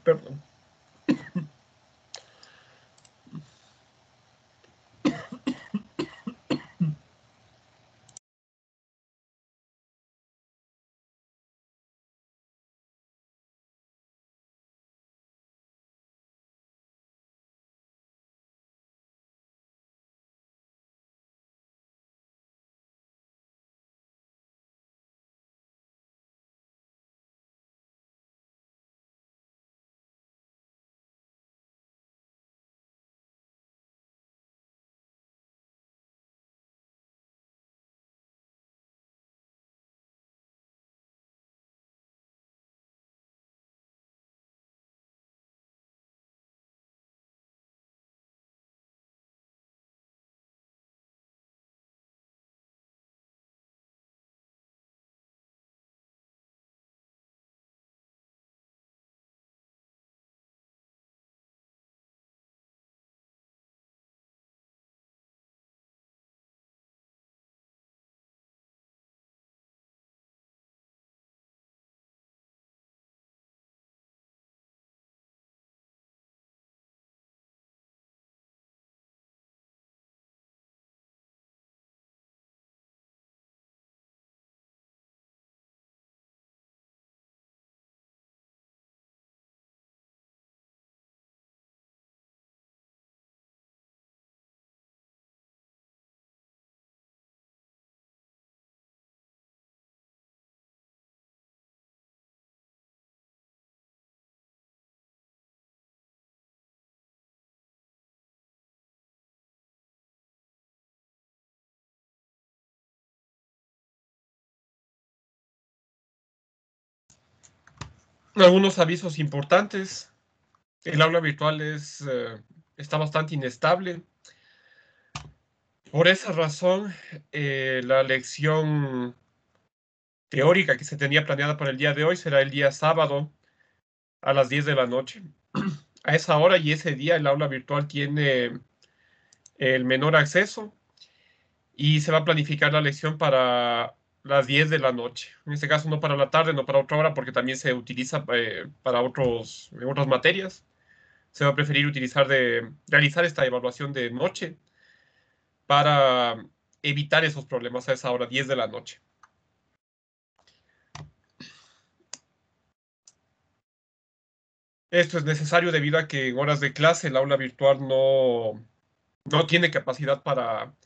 Perdón. Algunos avisos importantes. El aula virtual está bastante inestable. Por esa razón, la lección teórica que se tenía planeada para el día de hoy será el día sábado a las 10 de la noche. A esa hora y ese día el aula virtual tiene el menor acceso y se va a planificar la lección para las 10 de la noche. En este caso no para la tarde, no para otra hora, porque también se utiliza para otras materias. Se va a preferir realizar esta evaluación de noche para evitar esos problemas a esa hora, 10 de la noche. Esto es necesario debido a que en horas de clase el aula virtual no tiene capacidad para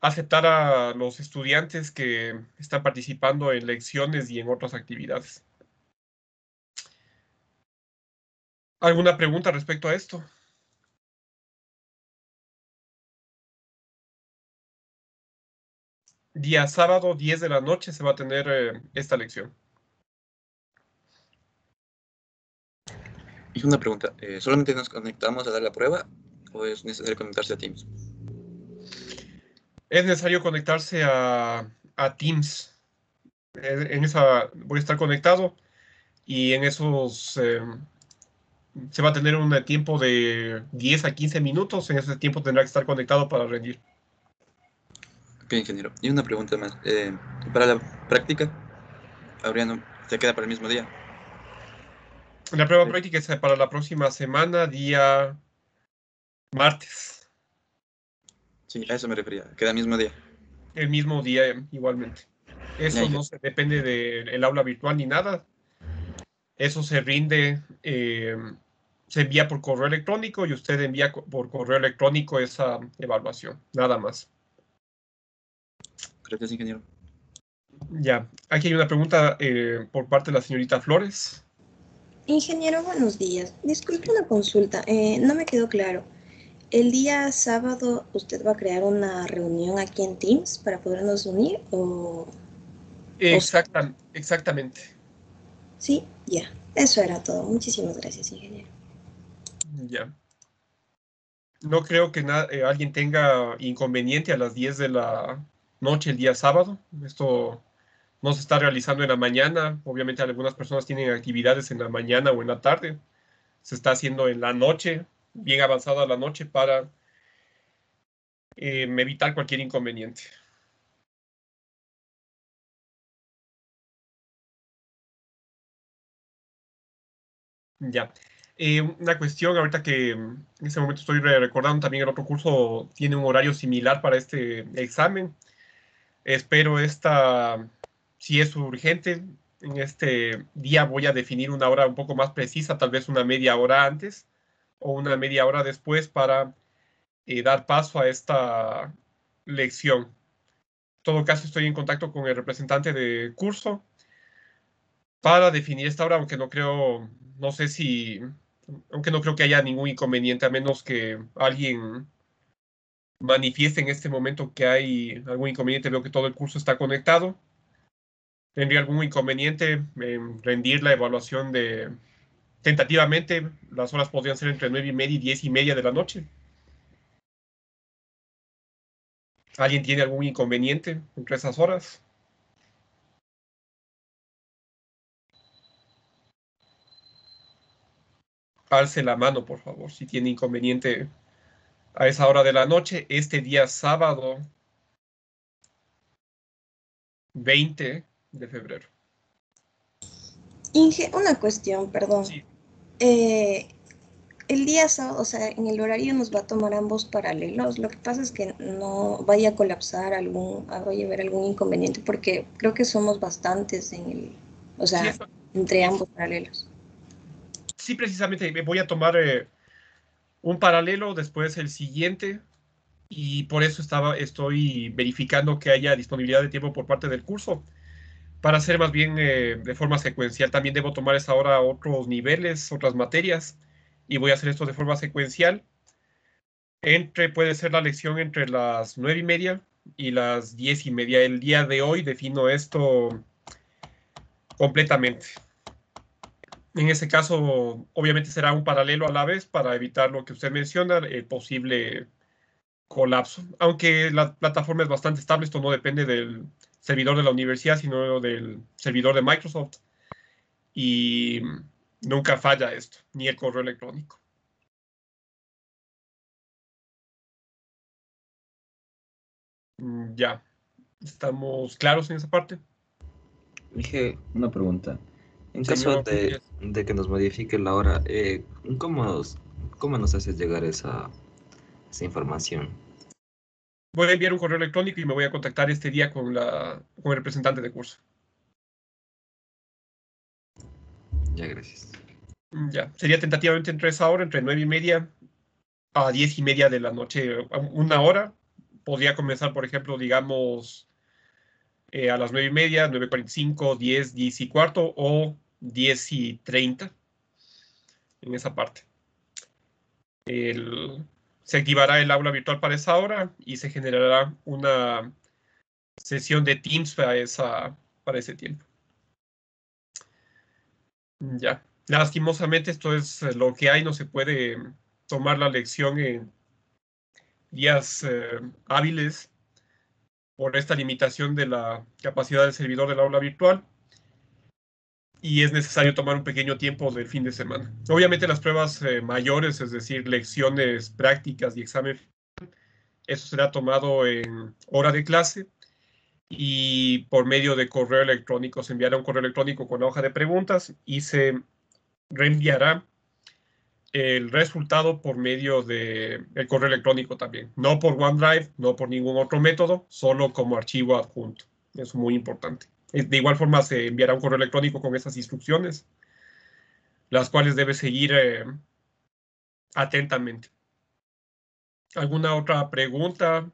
aceptar a los estudiantes que están participando en lecciones y en otras actividades. ¿Alguna pregunta respecto a esto? Día sábado, 10 de la noche, se va a tener esta lección. Y una pregunta, ¿solamente nos conectamos a dar la prueba o es necesario conectarse a Teams? Es necesario conectarse a Teams. En esa voy a estar conectado y en esos se va a tener un tiempo de 10 a 15 minutos. En ese tiempo tendrá que estar conectado para rendir. Ok, ingeniero. Y una pregunta más. Para la práctica, se queda para el mismo día. La prueba práctica es para la próxima semana, día martes. Sí, a eso me refería. Queda el mismo día. El mismo día igualmente. Ya, Eso no se depende del aula virtual ni nada. Eso se rinde, se envía por correo electrónico y usted envía por correo electrónico esa evaluación, nada más. Gracias, ingeniero. Ya, aquí hay una pregunta por parte de la señorita Flores. Ingeniero, buenos días. Disculpe una consulta, no me quedó claro. ¿El día sábado usted va a crear una reunión aquí en Teams para podernos unir o...? Exactamente. Sí, ya. Eso era todo. Muchísimas gracias, ingeniero. Ya. No creo que alguien tenga inconveniente a las 10 de la noche el día sábado. Esto no se está realizando en la mañana. Obviamente algunas personas tienen actividades en la mañana o en la tarde. se está haciendo en la noche, bien avanzada la noche, para evitar cualquier inconveniente. Ya. Una cuestión, ahorita que en este momento estoy recordando, también el otro curso tiene un horario similar para este examen. Espero si es urgente, en este día voy a definir una hora un poco más precisa, tal vez una media hora antes o una media hora después para dar paso a esta lección. En todo caso, estoy en contacto con el representante de curso para definir esta hora, aunque no creo, no sé si, aunque no creo que haya ningún inconveniente, a menos que alguien manifieste en este momento que hay algún inconveniente. Veo que todo el curso está conectado. ¿Tendría algún inconveniente en rendir la evaluación tentativamente? Las horas podrían ser entre 9:30 y 10:30 de la noche. ¿Alguien tiene algún inconveniente entre esas horas? Alce la mano, por favor, si tiene inconveniente a esa hora de la noche, este día sábado 20 de febrero. Inge, una cuestión, perdón. Sí, Eh, el día sábado, o sea, en el horario nos va a tomar ambos paralelos. Lo que pasa es que no vaya a colapsar vaya a haber algún inconveniente, porque creo que somos bastantes o sí, sea, entre ambos paralelos. sí, precisamente me voy a tomar un paralelo, después el siguiente, y por eso estoy verificando que haya disponibilidad de tiempo por parte del curso. Para hacer más bien de forma secuencial, también debo tomar esa hora otros niveles, otras materias, y voy a hacer esto de forma secuencial. Puede ser la lección entre las 9:30 y las 10:30. El día de hoy defino esto completamente. En ese caso, obviamente será un paralelo a la vez para evitar lo que usted menciona, el posible colapso. Aunque la plataforma es bastante estable, esto no depende del servidor de la universidad, sino del servidor de Microsoft. Y nunca falla esto, ni el correo electrónico. Ya, ¿estamos claros en esa parte? Dije una pregunta. En caso Señor Núñez, de que nos modifique la hora, cómo nos haces llegar esa información? voy a enviar un correo electrónico y me voy a contactar este día con el representante de curso. Ya, gracias. Ya, sería tentativamente entre esa hora, entre 9:30 a 10:30 de la noche, una hora. Podría comenzar, por ejemplo, digamos, a las 9:30, 9:45, 10, 10:15 o 10:30 en esa parte. El, Se activará el aula virtual para esa hora y se generará una sesión de Teams para ese tiempo. Ya. Lastimosamente, esto es lo que hay. No se puede tomar la lección en días hábiles por esta limitación de la capacidad del servidor del aula virtual y es necesario tomar un pequeño tiempo del fin de semana. Obviamente las pruebas mayores, es decir, lecciones prácticas y examen, eso será tomado en hora de clase y por medio de correo electrónico. Se enviará un correo electrónico con la hoja de preguntas y se reenviará el resultado por medio de el correo electrónico también. No por OneDrive, no por ningún otro método, solo como archivo adjunto. Es muy importante. De igual forma, se enviará un correo electrónico con esas instrucciones, las cuales debe seguir atentamente. ¿Alguna otra pregunta?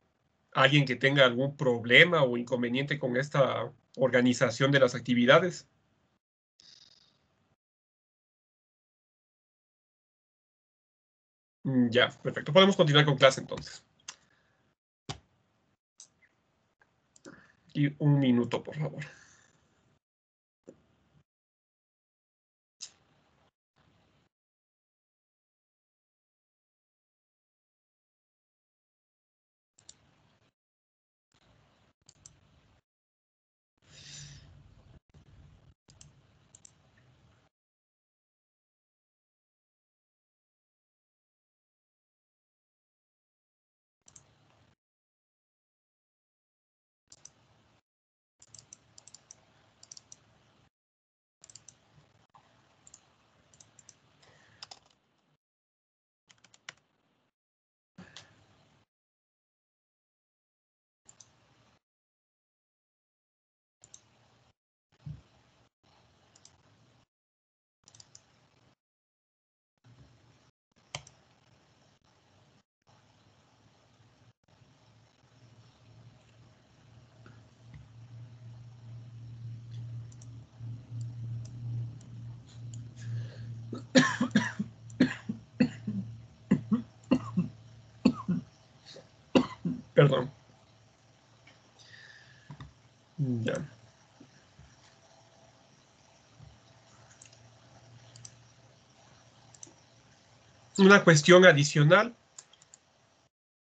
¿Alguien que tenga algún problema o inconveniente con esta organización de las actividades? Ya, perfecto. Podemos continuar con clase entonces. Y un minuto, por favor. Perdón. Ya. Una cuestión adicional.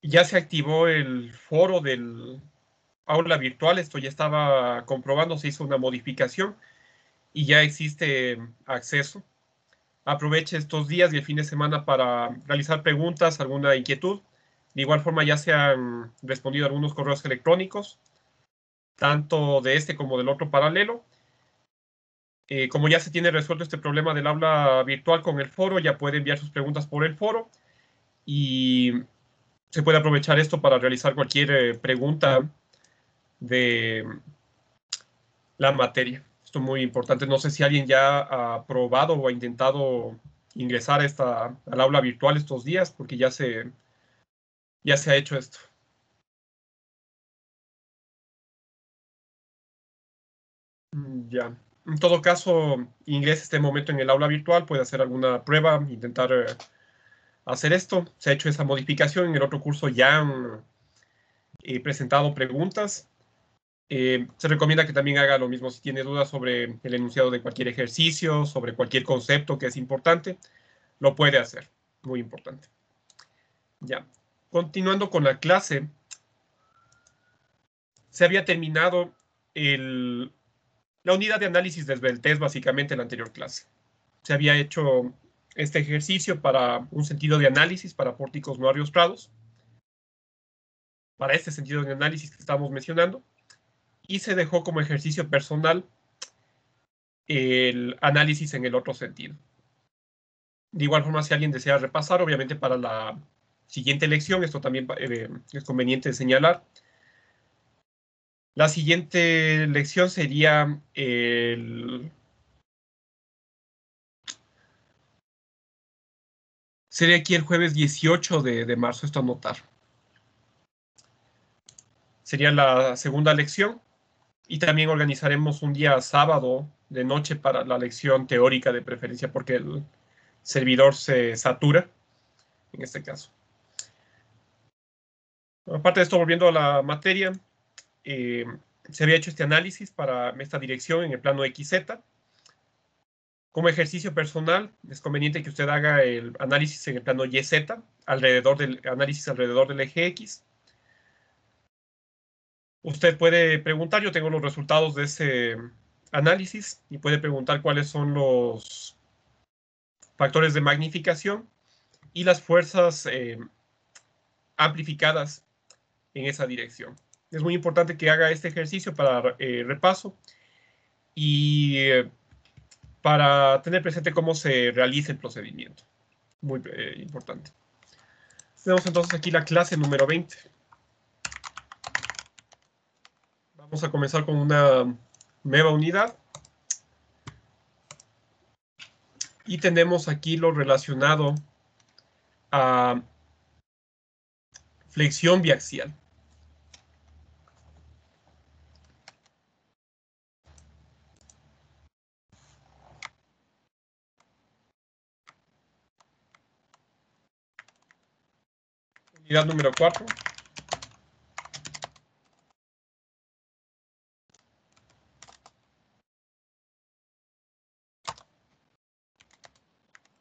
Ya se activó el foro del aula virtual. Esto ya estaba comprobando, se hizo una modificación y ya existe acceso. Aproveche estos días y el fin de semana para realizar preguntas, alguna inquietud. De igual forma ya se han respondido algunos correos electrónicos, tanto de este como del otro paralelo. Como ya se tiene resuelto este problema del aula virtual con el foro, ya puede enviar sus preguntas por el foro y se puede aprovechar esto para realizar cualquier pregunta de la materia. Esto es muy importante. No sé si alguien ya ha probado o ha intentado ingresar al aula virtual estos días, porque ya se ha hecho esto. Ya. En todo caso, ingrese este momento en el aula virtual, puede hacer alguna prueba, intentar hacer esto. Se ha hecho esa modificación. En el otro curso ya han presentado preguntas. Se recomienda que también haga lo mismo si tiene dudas sobre el enunciado de cualquier ejercicio, sobre cualquier concepto que es importante, lo puede hacer. Muy importante. Ya. Continuando con la clase, se había terminado la unidad de análisis de esbeltez, básicamente en la anterior clase. Se había hecho este ejercicio para un sentido de análisis para pórticos no ariostrados, para este sentido de análisis que estamos mencionando, y se dejó como ejercicio personal el análisis en el otro sentido. De igual forma, si alguien desea repasar, obviamente para la siguiente lección, esto también es conveniente señalar. La siguiente lección sería sería aquí el jueves 18 de marzo, esto a anotar. Sería la segunda lección. Y también organizaremos un día sábado de noche para la lección teórica de preferencia, porque el servidor se satura en este caso. Aparte de esto, volviendo a la materia, se había hecho este análisis para esta dirección en el plano XZ. Como ejercicio personal, es conveniente que usted haga el análisis en el plano YZ, análisis alrededor del eje X. Usted puede preguntar, yo tengo los resultados de ese análisis, y puede preguntar cuáles son los factores de magnificación y las fuerzas amplificadas en esa dirección. Es muy importante que haga este ejercicio para repaso y para tener presente cómo se realiza el procedimiento. Muy importante. Tenemos entonces aquí la clase número 20. Vamos a comenzar con una nueva unidad. Y tenemos aquí lo relacionado a flexión biaxial. Unidad número 4.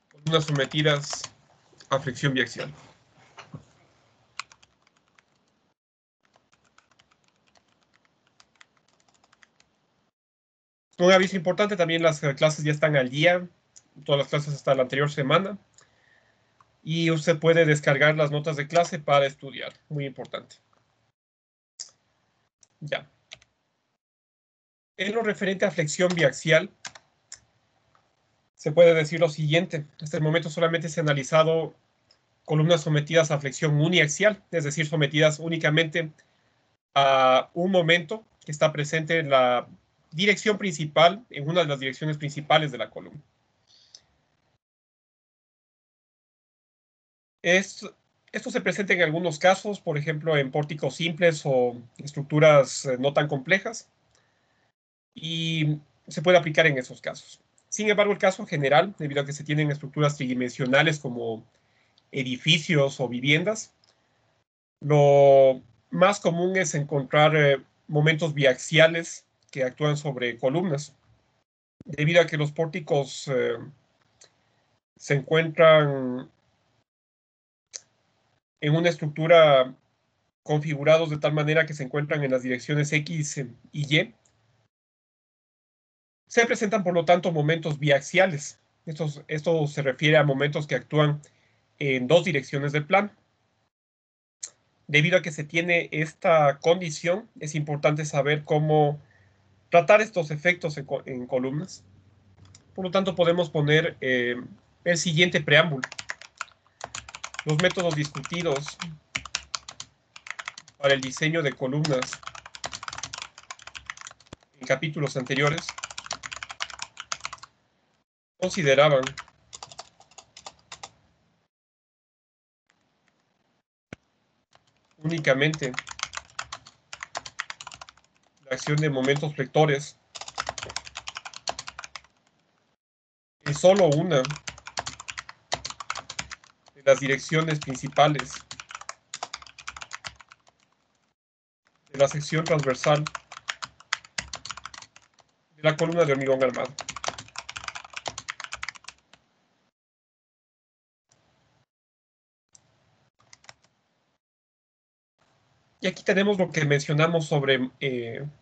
Columnas sometidas a flexión biaxial. Un aviso importante, también las clases ya están al día, todas las clases hasta la anterior semana, y usted puede descargar las notas de clase para estudiar, muy importante. Ya. En lo referente a flexión biaxial, se puede decir lo siguiente: hasta el momento solamente se han analizado columnas sometidas a flexión uniaxial, es decir, sometidas únicamente a un momento que está presente en la dirección principal, en una de las direcciones principales de la columna. Esto se presenta en algunos casos, por ejemplo, en pórticos simples o estructuras no tan complejas, y se puede aplicar en esos casos. Sin embargo, el caso general, debido a que se tienen estructuras tridimensionales como edificios o viviendas, lo más común es encontrar momentos biaxiales que actúan sobre columnas, debido a que los pórticos se encuentran en una estructura configurados de tal manera que se encuentran en las direcciones X y Y. Se presentan, por lo tanto, momentos biaxiales. Esto se refiere a momentos que actúan en dos direcciones del plano. Debido a que se tiene esta condición, es importante saber cómo tratar estos efectos en columnas. Por lo tanto, podemos poner el siguiente preámbulo. Los métodos discutidos para el diseño de columnas en capítulos anteriores consideraban únicamente la acción de momentos vectores en solo una de las direcciones principales de la sección transversal de la columna de hormigón armado. Y aquí tenemos lo que mencionamos sobre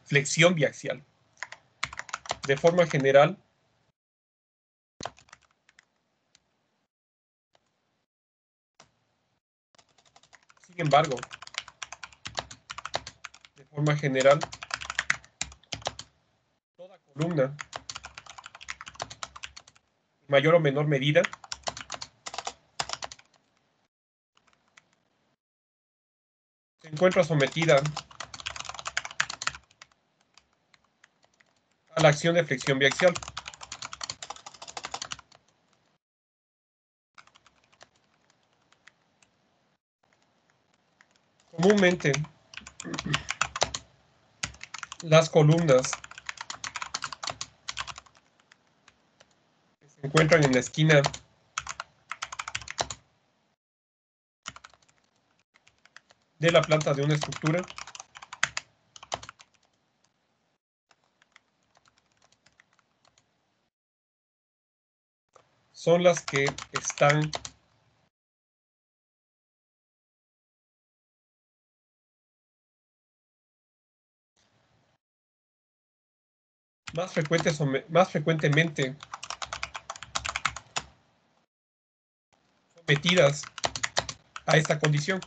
flexión biaxial. De forma general, sin embargo, de forma general, toda columna, en mayor o menor medida, se encuentra sometida a la acción de flexión biaxial. Comúnmente, las columnas que se encuentran en la esquina de la planta de una estructura son las que están más frecuentemente sometidas a esta condición.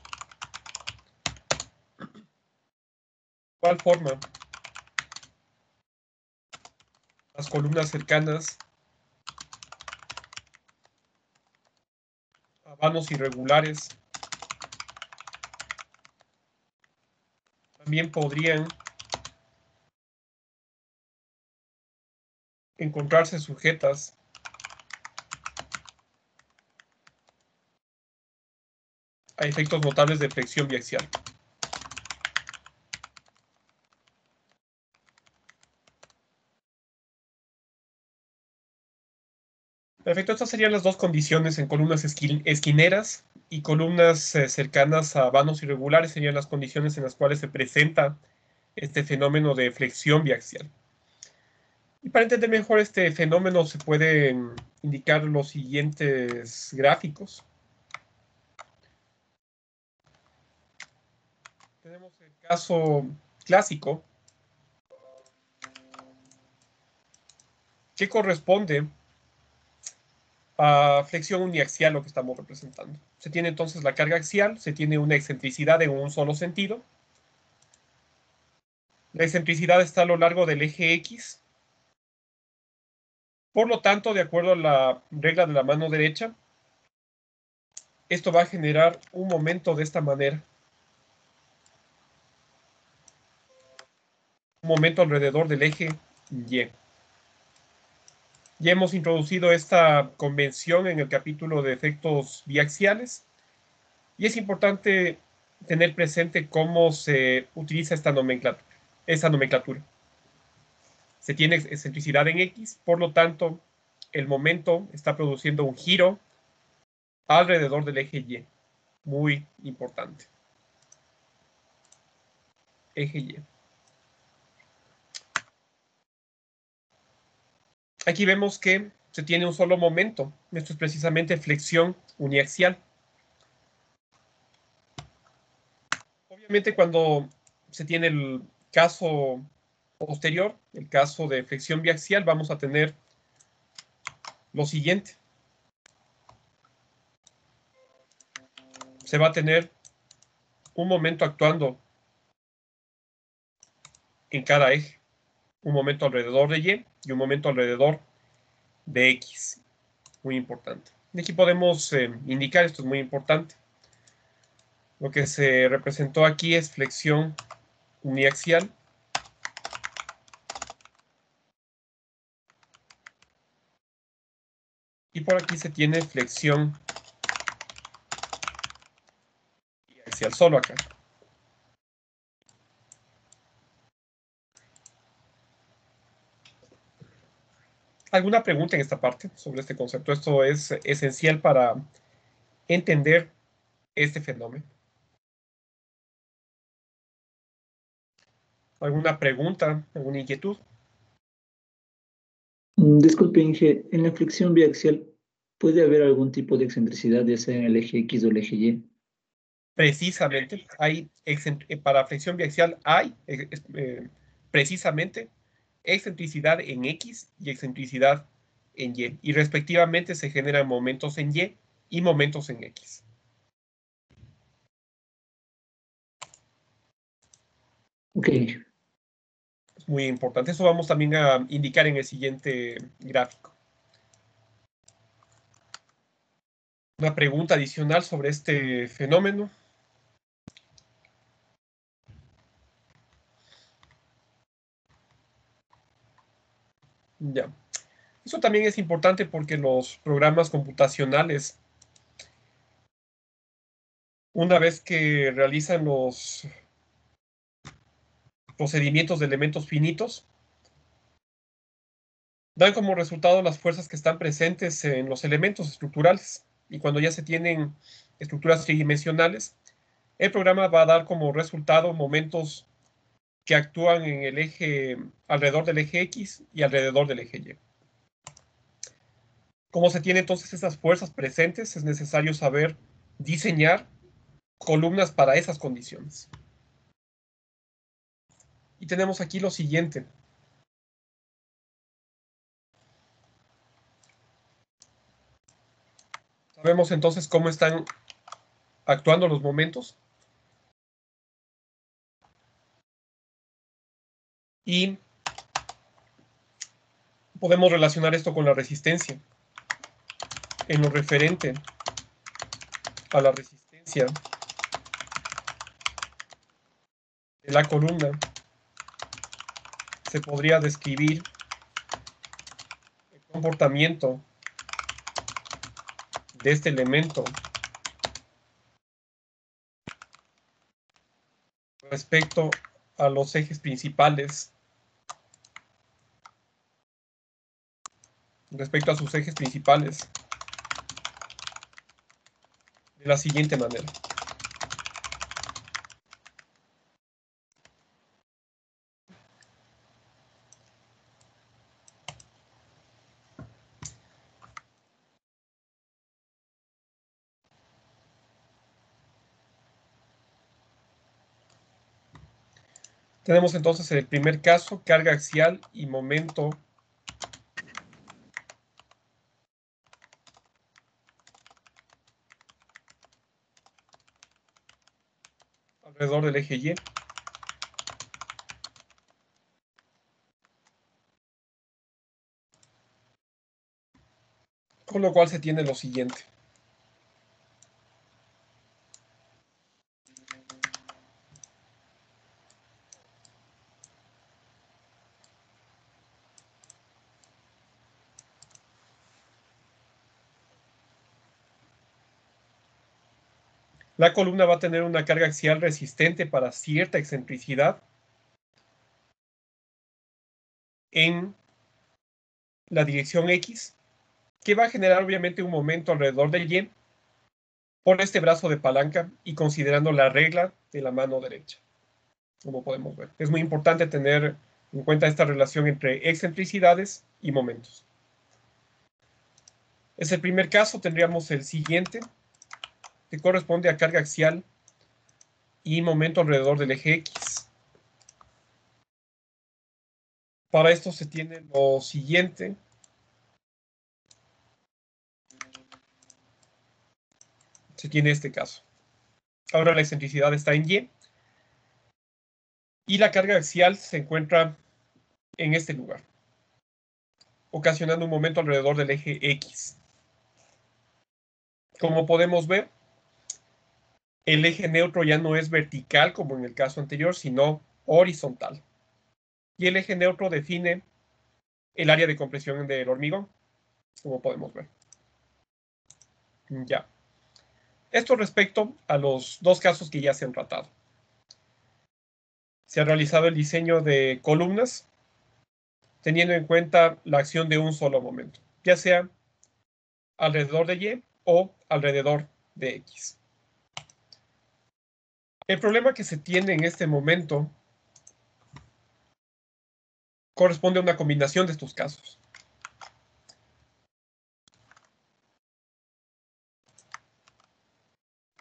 De igual forma, las columnas cercanas a vanos irregulares también podrían encontrarse sujetas a efectos notables de flexión biaxial. Perfecto, estas serían las dos condiciones en columnas esquineras y columnas cercanas a vanos irregulares serían las condiciones en las cuales se presenta este fenómeno de flexión biaxial. Y para entender mejor este fenómeno se pueden indicar los siguientes gráficos. Tenemos el caso clásico que corresponde a flexión uniaxial, lo que estamos representando. Se tiene entonces la carga axial, se tiene una excentricidad en un solo sentido. La excentricidad está a lo largo del eje X. Por lo tanto, de acuerdo a la regla de la mano derecha, esto va a generar un momento de esta manera. Un momento alrededor del eje Y. Ya hemos introducido esta convención en el capítulo de efectos biaxiales y es importante tener presente cómo se utiliza esta nomenclatura. Se tiene excentricidad en X, por lo tanto, el momento está produciendo un giro alrededor del eje Y. Muy importante. Eje Y. Aquí vemos que se tiene un solo momento. Esto es precisamente flexión uniaxial. Obviamente cuando se tiene el caso posterior, el caso de flexión biaxial, vamos a tener lo siguiente. Se va a tener un momento actuando en cada eje. Un momento alrededor de Y y un momento alrededor de X. Muy importante. Y aquí podemos indicar, esto es muy importante. Lo que se representó aquí es flexión uniaxial. Y por aquí se tiene flexión biaxial, solo acá. ¿Alguna pregunta en esta parte sobre este concepto? Esto es esencial para entender este fenómeno. ¿Alguna pregunta? ¿Alguna inquietud? Disculpe, Inge, en la flexión biaxial, ¿puede haber algún tipo de excentricidad, ya sea en el eje X o el eje Y? Precisamente, para flexión biaxial hay precisamente excentricidad en X y excentricidad en Y. Y respectivamente se generan momentos en Y y momentos en X. Ok. Es muy importante. Eso vamos también a indicar en el siguiente gráfico. Una pregunta adicional sobre este fenómeno. Ya. Eso también es importante porque los programas computacionales, una vez que realizan los procedimientos de elementos finitos, dan como resultado las fuerzas que están presentes en los elementos estructurales. Y cuando ya se tienen estructuras tridimensionales, el programa va a dar como resultado momentos que actúan en el eje, alrededor del eje X y alrededor del eje Y. Como se tienen entonces esas fuerzas presentes, es necesario saber diseñar columnas para esas condiciones. Y tenemos aquí lo siguiente. Sabemos entonces cómo están actuando los momentos. Y podemos relacionar esto con la resistencia. En lo referente a la resistencia de la columna, se podría describir el comportamiento de este elemento respecto a los ejes principales, respecto a sus ejes principales, de la siguiente manera. Tenemos entonces el primer caso, carga axial y momento alrededor del eje Y. Con lo cual se tiene lo siguiente. La columna va a tener una carga axial resistente para cierta excentricidad en la dirección X que va a generar obviamente un momento alrededor de Y por este brazo de palanca y considerando la regla de la mano derecha, como podemos ver. Es muy importante tener en cuenta esta relación entre excentricidades y momentos. Es el primer caso. Tendríamos el siguiente, que corresponde a carga axial y momento alrededor del eje X. Para esto se tiene lo siguiente. Se tiene este caso. Ahora la excentricidad está en Y y la carga axial se encuentra en este lugar, ocasionando un momento alrededor del eje X. Como podemos ver, el eje neutro ya no es vertical como en el caso anterior, sino horizontal. Y el eje neutro define el área de compresión del hormigón, como podemos ver. Ya. Esto respecto a los dos casos que ya se han tratado. Se ha realizado el diseño de columnas teniendo en cuenta la acción de un solo momento, ya sea alrededor de Y o alrededor de X. El problema que se tiene en este momento corresponde a una combinación de estos casos.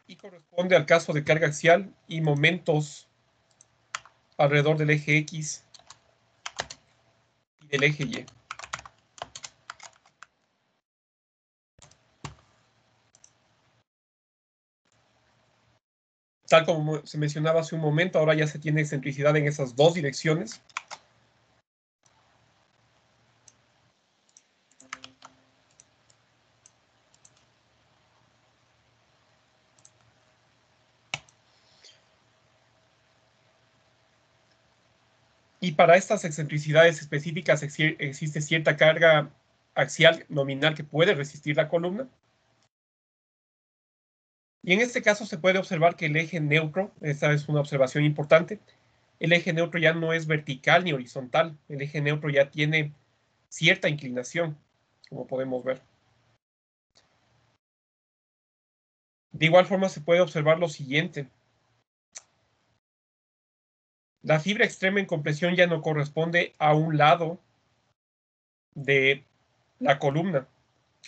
Y corresponde al caso de carga axial y momentos alrededor del eje X y del eje Y. Tal como se mencionaba hace un momento, ahora ya se tiene excentricidad en esas dos direcciones. Y para estas excentricidades específicas existe cierta carga axial nominal que puede resistir la columna. Y en este caso se puede observar que el eje neutro, esta es una observación importante, el eje neutro ya no es vertical ni horizontal, el eje neutro ya tiene cierta inclinación, como podemos ver. De igual forma se puede observar lo siguiente. La fibra extrema en compresión ya no corresponde a un lado de la columna,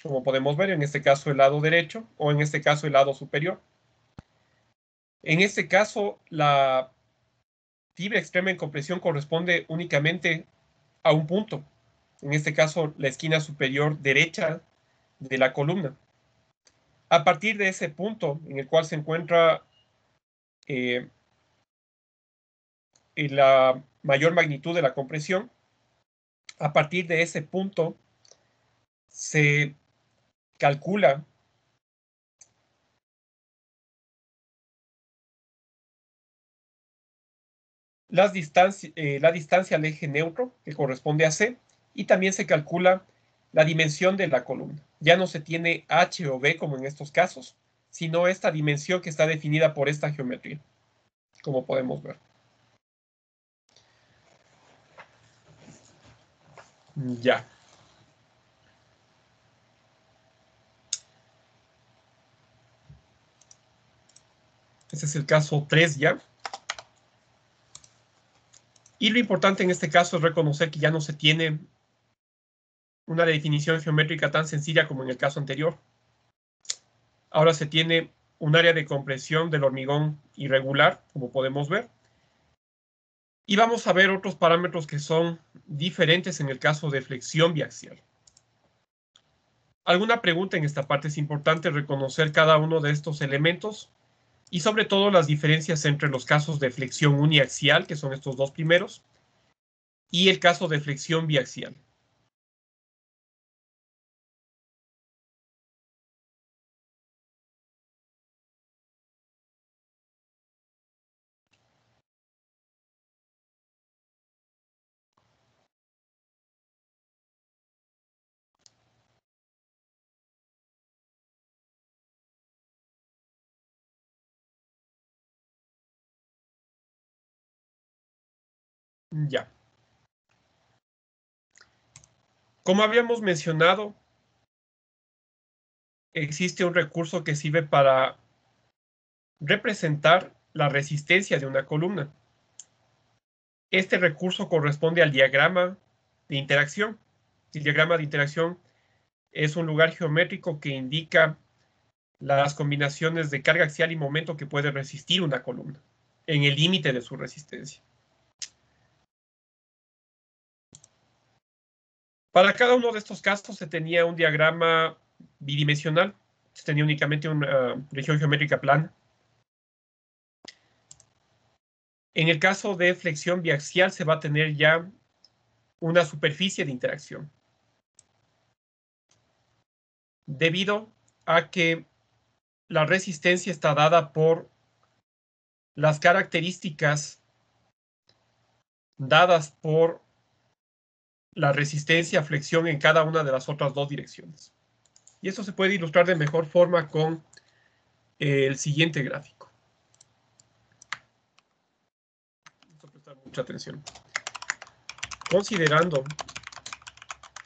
como podemos ver, en este caso el lado derecho o en este caso el lado superior. En este caso, la fibra extrema en compresión corresponde únicamente a un punto, en este caso la esquina superior derecha de la columna. A partir de ese punto en el cual se encuentra en la mayor magnitud de la compresión, a partir de ese punto se calcula la distancia al eje neutro, que corresponde a C, y también se calcula la dimensión de la columna. Ya no se tiene H o B como en estos casos, sino esta dimensión que está definida por esta geometría, como podemos ver. Ya. Este es el caso 3 ya. Y lo importante en este caso es reconocer que ya no se tiene una definición geométrica tan sencilla como en el caso anterior. Ahora se tiene un área de compresión del hormigón irregular, como podemos ver. Y vamos a ver otros parámetros que son diferentes en el caso de flexión biaxial. ¿Alguna pregunta en esta parte? Es importante reconocer cada uno de estos elementos y sobre todo las diferencias entre los casos de flexión uniaxial, que son estos dos primeros, y el caso de flexión biaxial. Ya. Como habíamos mencionado, existe un recurso que sirve para representar la resistencia de una columna. Este recurso corresponde al diagrama de interacción. El diagrama de interacción es un lugar geométrico que indica las combinaciones de carga axial y momento que puede resistir una columna en el límite de su resistencia. Para cada uno de estos casos se tenía un diagrama bidimensional, se tenía únicamente una región geométrica plana. En el caso de flexión biaxial se va a tener ya una superficie de interacción, debido a que la resistencia está dada por las características dadas por la resistencia a flexión en cada una de las otras dos direcciones. Y eso se puede ilustrar de mejor forma con el siguiente gráfico. Vamos a prestar mucha atención. Considerando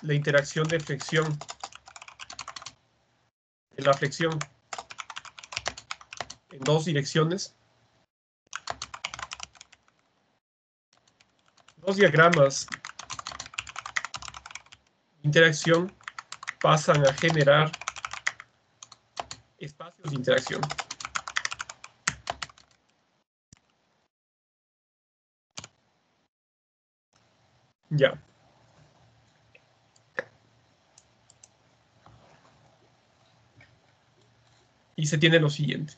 la interacción de flexión, de la flexión en dos direcciones, dos diagramas de interacción pasan a generar espacios de interacción. Ya. Y se tiene lo siguiente.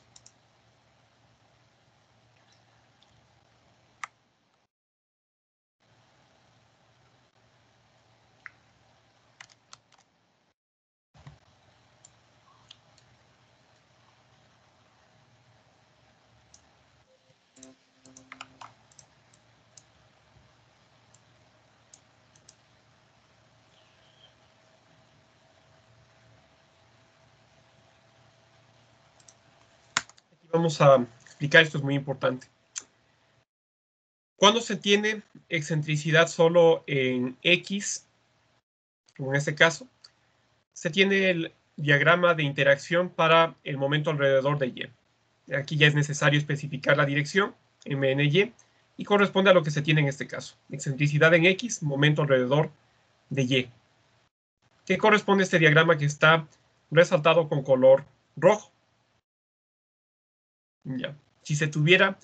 Vamos a explicar, esto es muy importante. Cuando se tiene excentricidad solo en X, como en este caso, se tiene el diagrama de interacción para el momento alrededor de Y. Aquí ya es necesario especificar la dirección, MNY, y corresponde a lo que se tiene en este caso. Excentricidad en X, momento alrededor de Y. ¿Qué corresponde a este diagrama que está resaltado con color rojo? Ya. Si se tuviera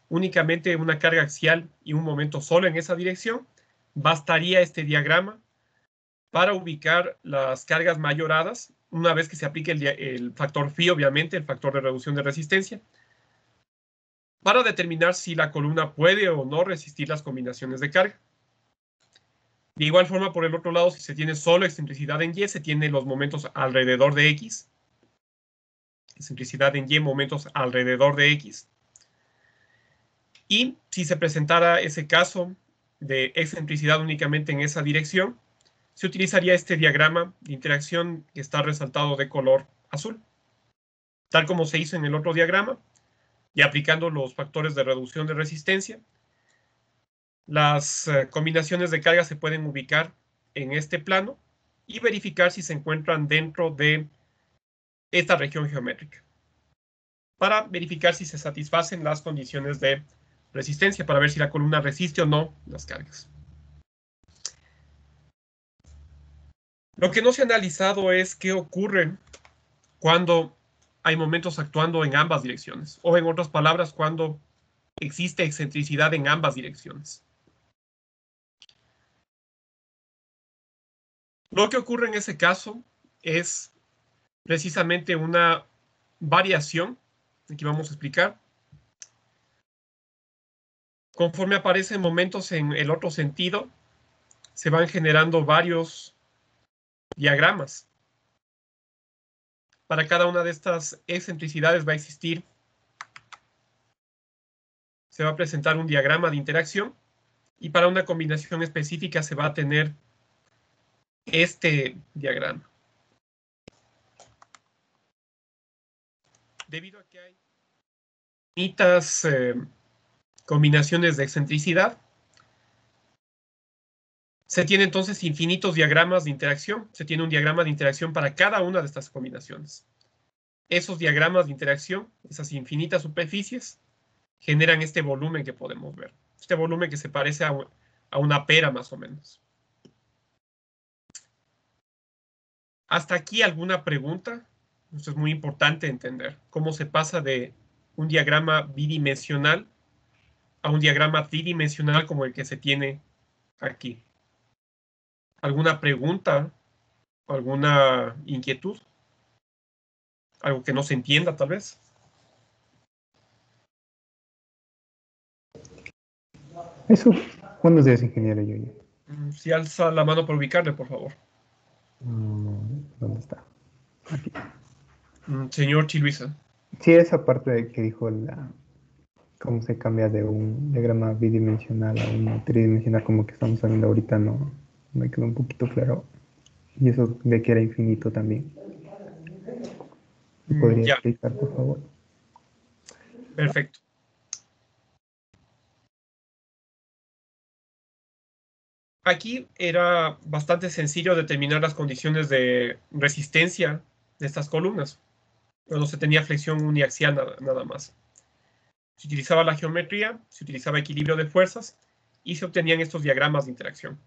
únicamente una carga axial y un momento solo en esa dirección, bastaría este diagrama para ubicar las cargas mayoradas, una vez que se aplique el factor phi, obviamente, el factor de reducción de resistencia, para determinar si la columna puede o no resistir las combinaciones de carga. De igual forma, por el otro lado, si se tiene solo excentricidad en Y, se tiene los momentos alrededor de X. Excentricidad en Y, momentos alrededor de X. Y si se presentara ese caso de excentricidad únicamente en esa dirección, se utilizaría este diagrama de interacción que está resaltado de color azul, tal como se hizo en el otro diagrama, y aplicando los factores de reducción de resistencia. Las combinaciones de carga se pueden ubicar en este plano y verificar si se encuentran dentro de esta región geométrica, para verificar si se satisfacen las condiciones de resistencia, para ver si la columna resiste o no las cargas. Lo que no se ha analizado es qué ocurre cuando hay momentos actuando en ambas direcciones, o en otras palabras, cuando existe excentricidad en ambas direcciones. Lo que ocurre en ese caso es precisamente una variación, aquí vamos a explicar. Conforme aparecen momentos en el otro sentido, se van generando varios diagramas. Para cada una de estas excentricidades va a existir, se va a presentar un diagrama de interacción, y para una combinación específica se va a tener este diagrama. Debido a que hay infinitas combinaciones de excentricidad, se tiene entonces infinitos diagramas de interacción. Se tiene un diagrama de interacción para cada una de estas combinaciones. esos diagramas de interacción, esas infinitas superficies, generan este volumen que podemos ver. Este volumen que se parece a una pera más o menos. ¿Hasta aquí alguna pregunta? Esto es muy importante entender cómo se pasa de un diagrama bidimensional a un diagrama tridimensional como el que se tiene aquí. ¿Alguna pregunta? ¿Alguna inquietud? ¿Algo que no se entienda tal vez? Eso, buenos días, ingeniero Yuya. Si alza la mano para ubicarle, por favor. ¿Dónde está? Aquí. Señor Chiluisa. Sí, esa parte de que dijo cómo se cambia de un diagrama bidimensional a un tridimensional, como que estamos hablando ahorita, no me quedó un poquito claro. Y eso de que era infinito también. ¿Me podría Ya, explicar, por favor? perfecto. Aquí era bastante sencillo determinar las condiciones de resistencia de estas columnas, cuando se tenía flexión uniaxial nada más. Se utilizaba la geometría, se utilizaba equilibrio de fuerzas y se obtenían estos diagramas de interacción.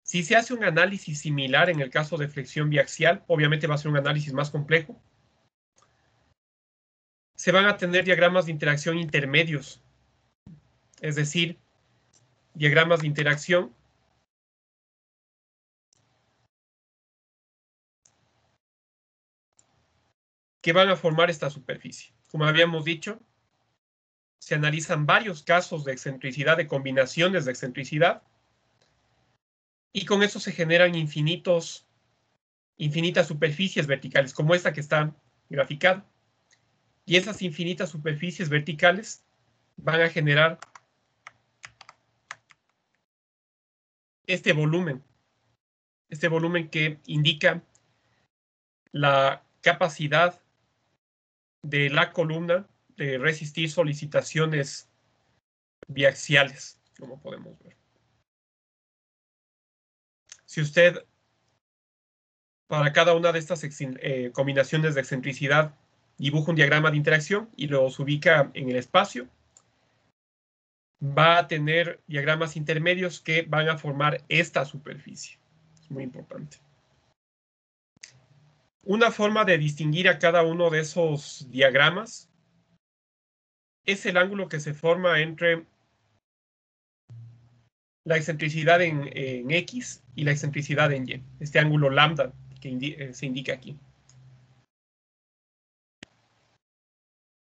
Si se hace un análisis similar en el caso de flexión biaxial, obviamente va a ser un análisis más complejo. Se van a tener diagramas de interacción intermedios, es decir, diagramas de interacción que van a formar esta superficie. Como habíamos dicho, se analizan varios casos de excentricidad, de combinaciones de excentricidad, y con eso se generan infinitas superficies verticales, como esta que está graficada. Y esas infinitas superficies verticales van a generar este volumen que indica la capacidad de la columna de resistir solicitaciones biaxiales, como podemos ver. Si usted, para cada una de estas combinaciones de excentricidad, dibuja un diagrama de interacción y los ubica en el espacio, va a tener diagramas intermedios que van a formar esta superficie. Es muy importante. Una forma de distinguir a cada uno de esos diagramas es el ángulo que se forma entre la excentricidad en X y la excentricidad en Y. Este ángulo lambda que se indica aquí.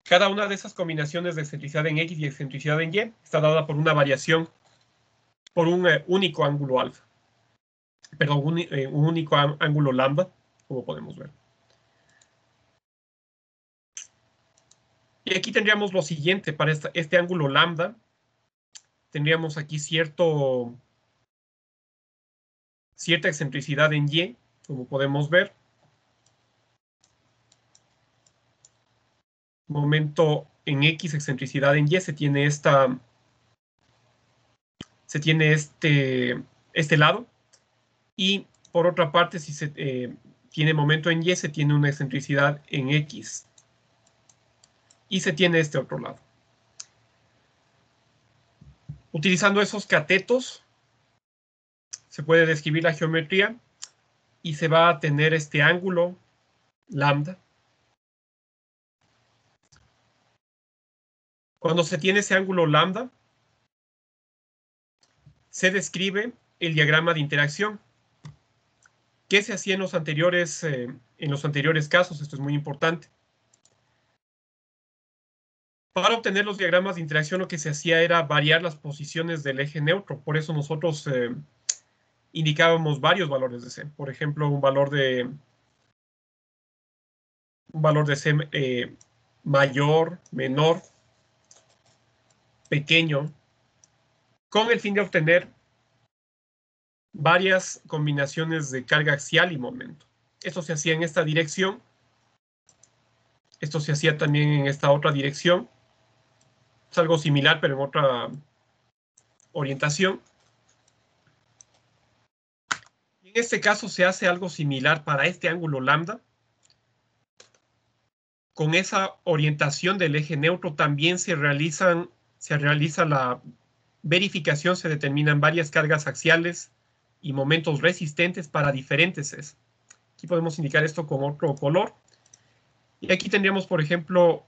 Cada una de esas combinaciones de excentricidad en X y excentricidad en Y está dada por una variación, por un único ángulo alfa. Perdón, un único ángulo lambda, como podemos ver. Y aquí tendríamos lo siguiente, para este ángulo lambda, tendríamos aquí cierta excentricidad en Y, como podemos ver. Momento en X, excentricidad en Y, se tiene este lado. Y por otra parte, si se tiene momento en Y, se tiene una excentricidad en X. Y se tiene este otro lado. Utilizando esos catetos, se puede describir la geometría y se va a tener este ángulo lambda. Cuando se tiene ese ángulo lambda, se describe el diagrama de interacción. ¿Qué se hacía en los anteriores casos? Esto es muy importante. Para obtener los diagramas de interacción, lo que se hacía era variar las posiciones del eje neutro. Por eso nosotros indicábamos varios valores de C. Por ejemplo, un valor de C mayor, menor, pequeño, con el fin de obtener varias combinaciones de carga axial y momento. Esto se hacía en esta dirección. Esto se hacía también en esta otra dirección. Es algo similar, pero en otra orientación. Y En este caso se hace algo similar para este ángulo lambda. Con esa orientación del eje neutro también se realiza la verificación, se determinan varias cargas axiales y momentos resistentes para diferentes S. Aquí podemos indicar esto con otro color. Y aquí tendríamos, por ejemplo,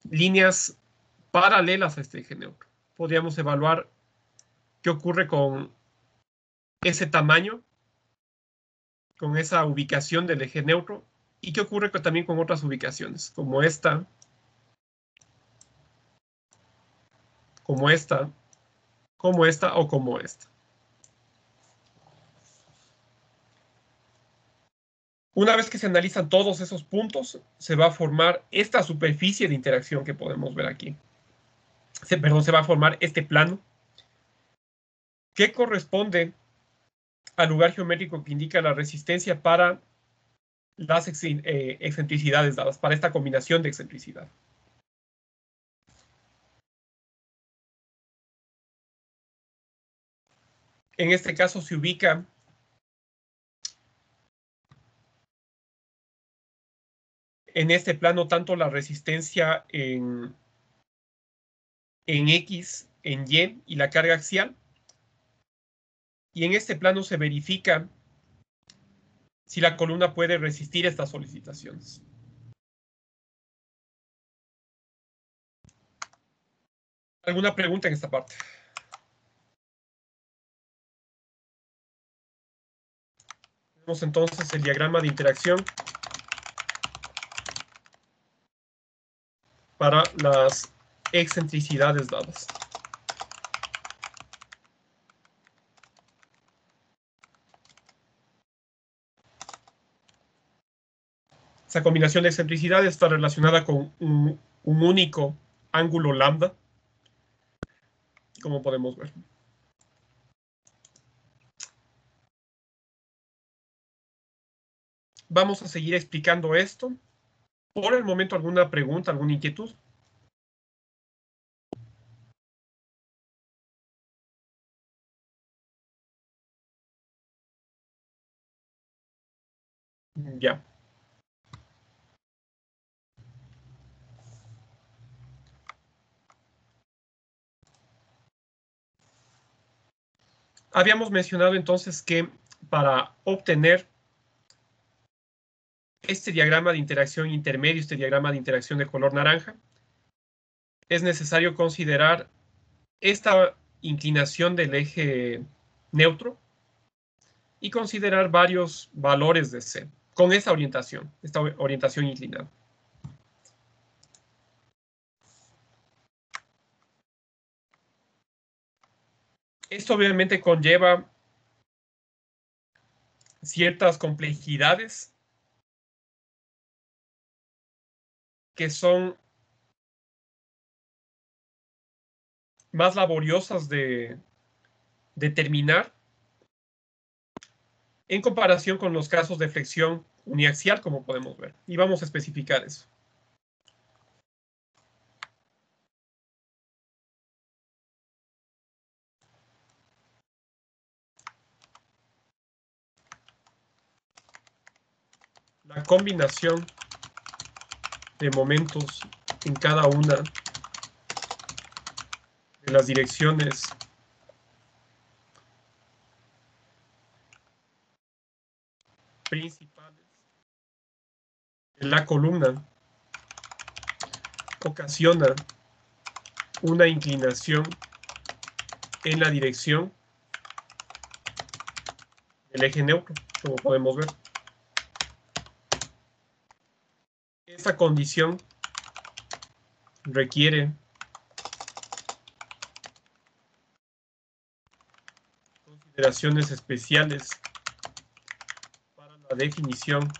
líneas paralelas a este eje neutro. Podríamos evaluar qué ocurre con ese tamaño, con esa ubicación del eje neutro, y qué ocurre también con otras ubicaciones, como esta, como esta, como esta o como esta. Una vez que se analizan todos esos puntos, se va a formar esta superficie de interacción que podemos ver aquí. Se va a formar este plano que corresponde al lugar geométrico que indica la resistencia para las excentricidades dadas, para esta combinación de excentricidad. En este caso se ubica en este plano tanto la resistencia en X, en Y y la carga axial. Y en este plano se verifica si la columna puede resistir estas solicitaciones. ¿Alguna pregunta en esta parte? Tenemos entonces el diagrama de interacción para las excentricidades dadas. Esa combinación de excentricidades está relacionada con un único ángulo lambda, como podemos ver. Vamos a seguir explicando esto. Por el momento, ¿alguna pregunta, alguna inquietud? Ya. Habíamos mencionado entonces que para obtener este diagrama de interacción intermedio, este diagrama de interacción de color naranja, es necesario considerar esta inclinación del eje neutro y considerar varios valores de C con esta orientación inclinada. Esto obviamente conlleva ciertas complejidades que son más laboriosas de determinar en comparación con los casos de flexión uniaxial, como podemos ver. Y vamos a especificar eso. La combinación de momentos en cada una de las direcciones principales de la columna ocasiona una inclinación en la dirección del eje neutro, como podemos ver. Esta condición requiere consideraciones especiales para la definición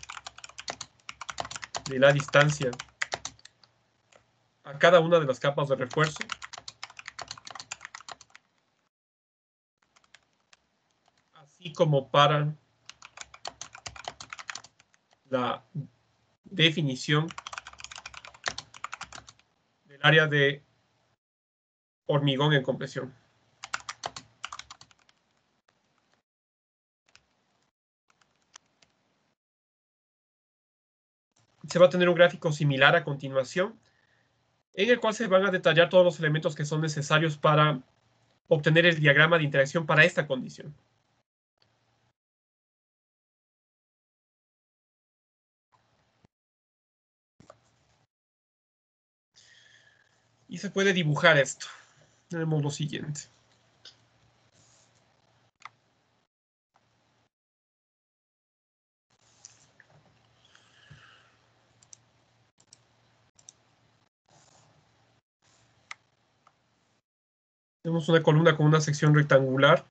de la distancia a cada una de las capas de refuerzo, así como para la definición del área de hormigón en compresión. se va a tener un gráfico similar a continuación, en el cual se van a detallar todos los elementos que son necesarios para obtener el diagrama de interacción para esta condición. Y se puede dibujar esto. Tenemos lo siguiente. Tenemos una columna con una sección rectangular.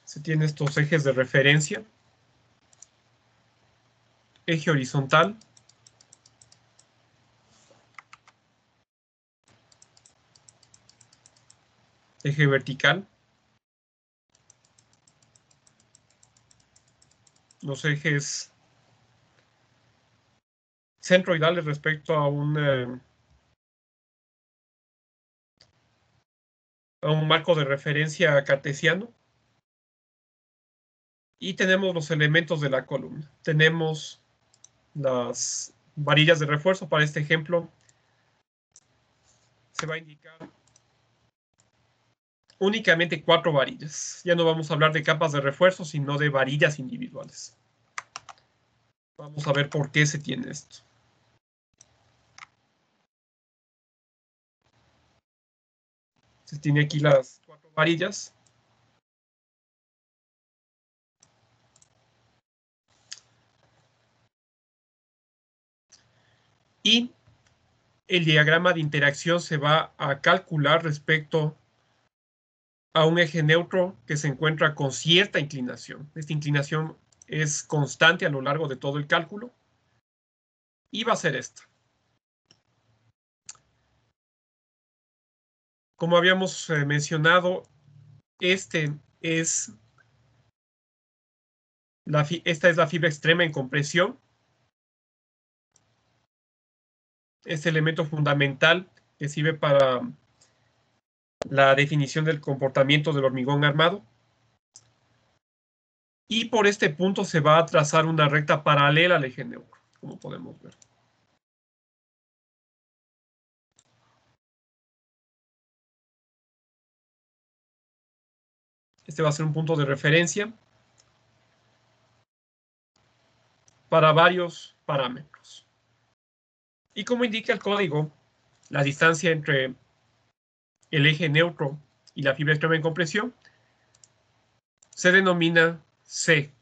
Se tiene estos ejes de referencia. Eje horizontal. Eje vertical. Los ejes centroidales respecto a un marco de referencia cartesiano. Y tenemos los elementos de la columna. Tenemos las varillas de refuerzo. Para este ejemplo, se va a indicar únicamente 4 varillas. Ya no vamos a hablar de capas de refuerzo, sino de varillas individuales. Vamos a ver por qué se tiene esto. Se tiene aquí las 4 varillas. Y el diagrama de interacción se va a calcular respecto a un eje neutro que se encuentra con cierta inclinación. Esta inclinación es constante a lo largo de todo el cálculo. Y va a ser esta. Como habíamos mencionado, esta es la fibra extrema en compresión. Este elemento fundamental que sirve para la definición del comportamiento del hormigón armado. Y por este punto se va a trazar una recta paralela al eje neutro, como podemos ver. Este va a ser un punto de referencia para varios parámetros. Y como indica el código, la distancia entre el eje neutro y la fibra extrema en compresión se denomina C,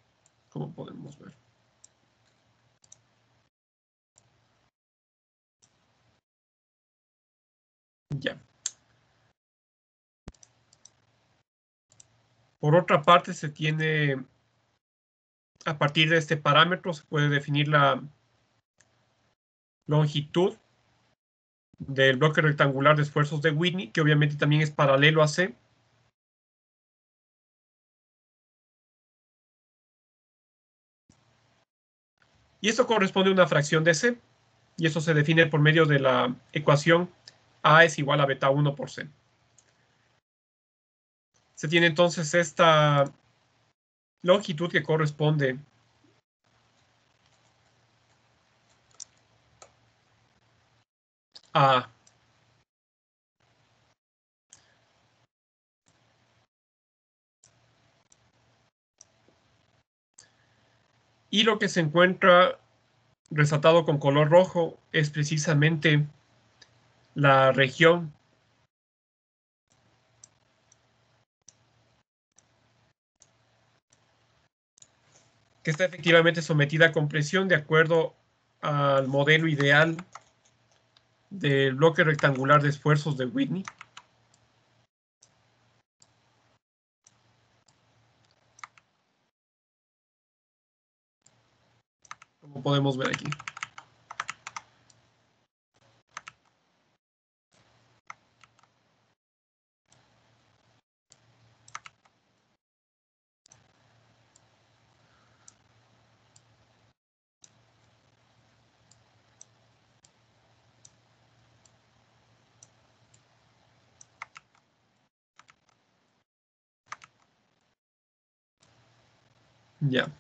como podemos ver. Ya. Por otra parte, se tiene, a partir de este parámetro, se puede definir la longitud del bloque rectangular de esfuerzos de Whitney, que obviamente también es paralelo a C. Y esto corresponde a una fracción de C. Y eso se define por medio de la ecuación A es igual a beta 1 por C. Se tiene entonces esta longitud que corresponde a y lo que se encuentra resaltado con color rojo es precisamente la región que está efectivamente sometida a compresión de acuerdo al modelo ideal del bloque rectangular de esfuerzos de Whitney. Como podemos ver aquí. Ya.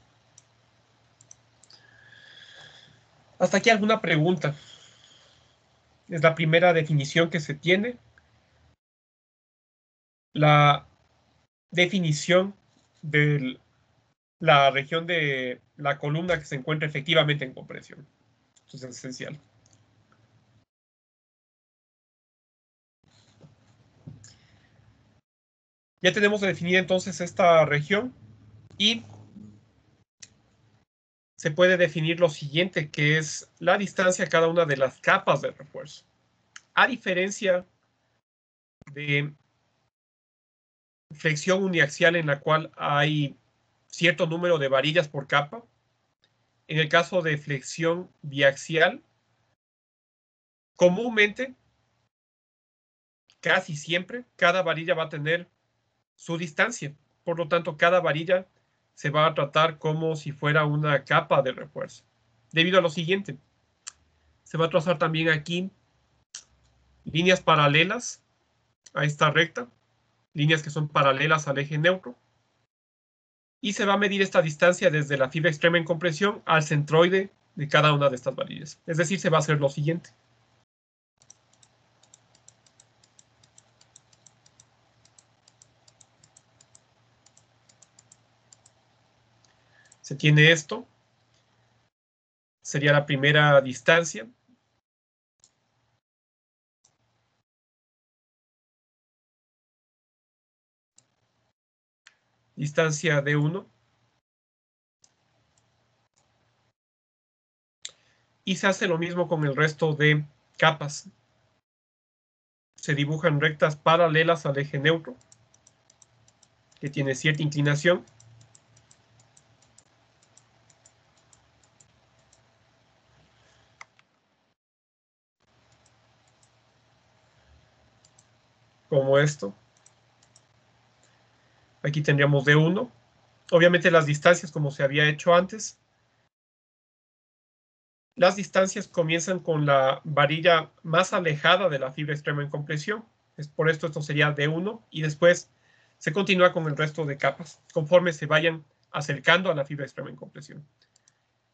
¿Hasta aquí alguna pregunta? Es la primera definición que se tiene. La definición de la región de la columna que se encuentra efectivamente en compresión. Esto es esencial. Ya tenemos definida entonces esta región y se puede definir lo siguiente, que es la distancia a cada una de las capas de refuerzo. A diferencia de flexión uniaxial en la cual hay cierto número de varillas por capa, en el caso de flexión biaxial, comúnmente, casi siempre, cada varilla va a tener su distancia. Por lo tanto, cada varilla se va a tratar como si fuera una capa de refuerzo. Debido a lo siguiente, se va a trazar también aquí líneas paralelas a esta recta, líneas que son paralelas al eje neutro, y se va a medir esta distancia desde la fibra extrema en compresión al centroide de cada una de estas varillas. Es decir, se va a hacer lo siguiente. Se tiene esto, sería la primera distancia. Distancia D1. Y se hace lo mismo con el resto de capas. Se dibujan rectas paralelas al eje neutro, que tiene cierta inclinación. Como esto. Aquí tendríamos D1. Obviamente las distancias, como se había hecho antes, las distancias comienzan con la varilla más alejada de la fibra extrema en compresión. Es por esto sería D1 y después se continúa con el resto de capas conforme se vayan acercando a la fibra extrema en compresión.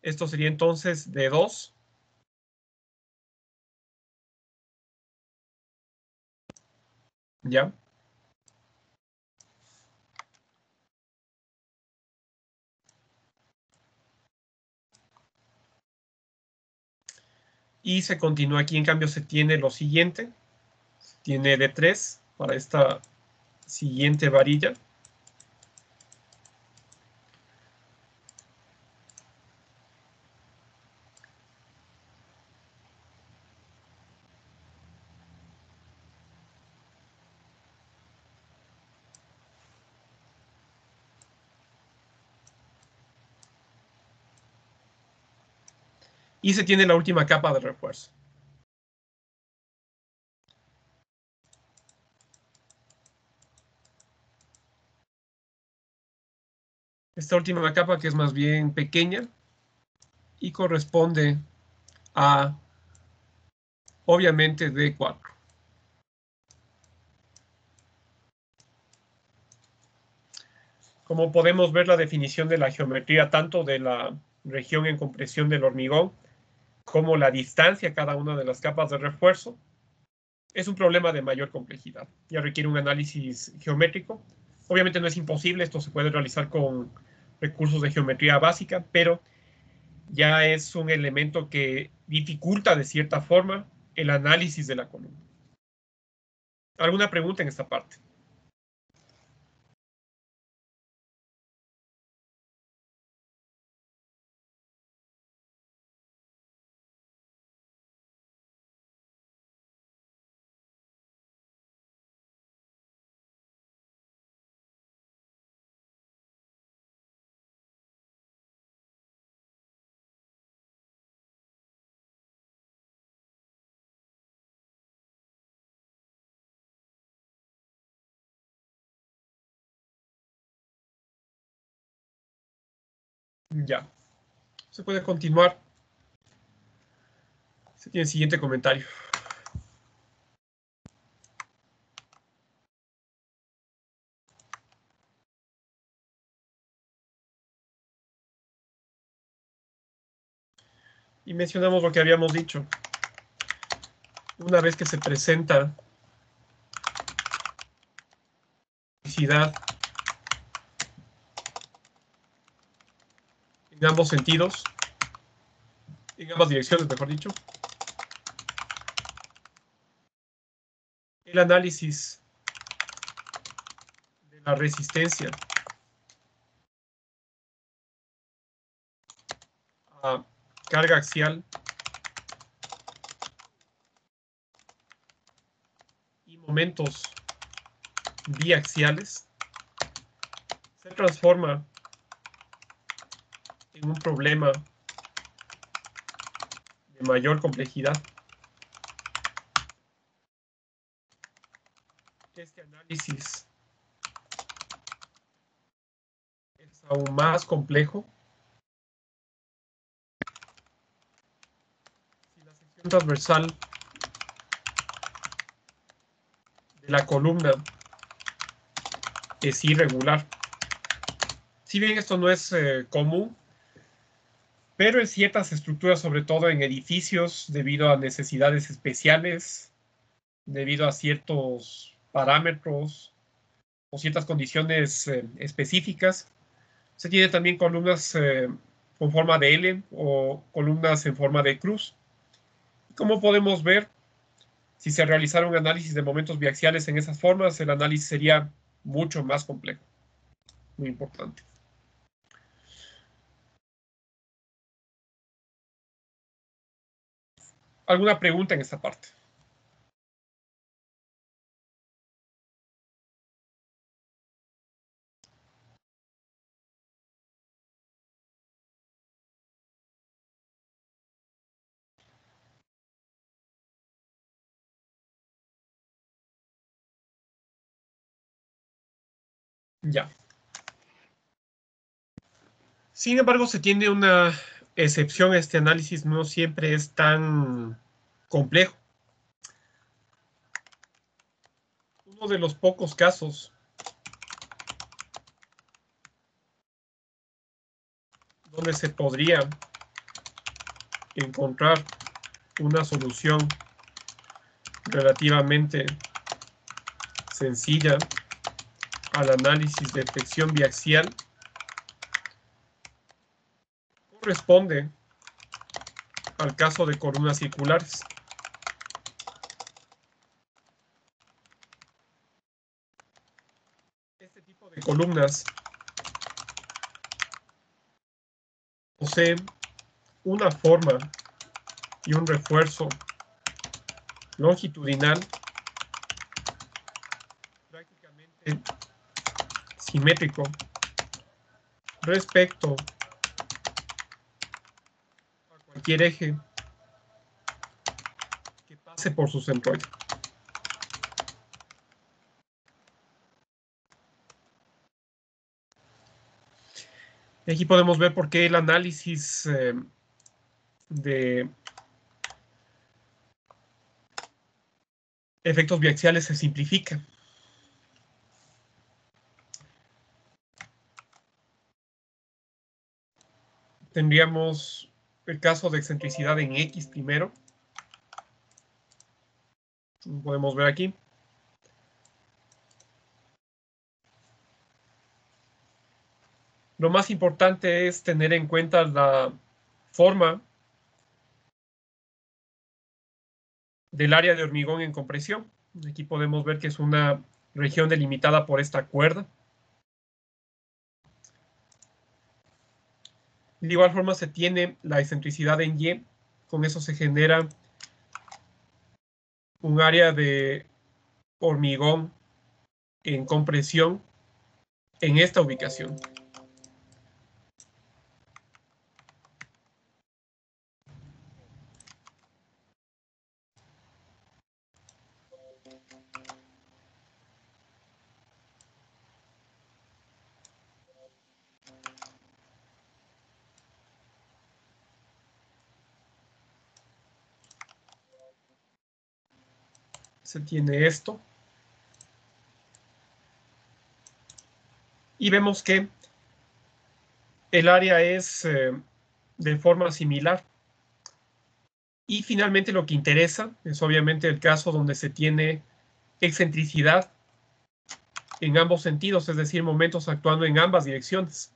Esto sería entonces D2. ¿Ya? Y se continúa aquí, en cambio, se tiene lo siguiente. Tiene D3 para esta siguiente varilla. Y se tiene la última capa de refuerzo. Esta última capa, que es más bien pequeña y corresponde a, obviamente, D4. Como podemos ver, la definición de la geometría tanto de la región en compresión del hormigón como la distancia a cada una de las capas de refuerzo es un problema de mayor complejidad. Ya requiere un análisis geométrico. Obviamente no es imposible, esto se puede realizar con recursos de geometría básica, pero ya es un elemento que dificulta de cierta forma el análisis de la columna. ¿Alguna pregunta en esta parte? Ya. Se puede continuar. Se tiene el siguiente comentario. Y mencionamos lo que habíamos dicho. Una vez que se presenta publicidad en ambos sentidos, en ambas direcciones, mejor dicho, el análisis de la resistencia a carga axial y momentos biaxiales se transforma en un problema de mayor complejidad. Este análisis es aún más complejo si la sección transversal de la columna es irregular. Si bien esto no es común, pero en ciertas estructuras, sobre todo en edificios, debido a necesidades especiales, debido a ciertos parámetros o ciertas condiciones específicas, se tiene también columnas con forma de L o columnas en forma de cruz. Como podemos ver, si se realizara un análisis de momentos biaxiales en esas formas, el análisis sería mucho más complejo. Muy importante. ¿Alguna pregunta en esta parte? Ya. Sin embargo, se tiene una excepción. Este análisis no siempre es tan complejo. Uno de los pocos casos donde se podría encontrar una solución relativamente sencilla al análisis de flexión biaxial corresponde al caso de columnas circulares. Este tipo de columnas poseen una forma y un refuerzo longitudinal prácticamente simétrico respecto a cualquier eje que pase por su centroide. Aquí podemos ver por qué el análisis de efectos biaxiales se simplifica. Tendríamos el caso de excentricidad en X primero. Como podemos ver aquí. Lo más importante es tener en cuenta la forma del área de hormigón en compresión. Aquí podemos ver que es una región delimitada por esta cuerda. De igual forma se tiene la excentricidad en Y. Con eso se genera un área de hormigón en compresión en esta ubicación. Se tiene esto. Y vemos que el área es de forma similar. Y finalmente lo que interesa es obviamente el caso donde se tiene excentricidad en ambos sentidos, es decir, momentos actuando en ambas direcciones.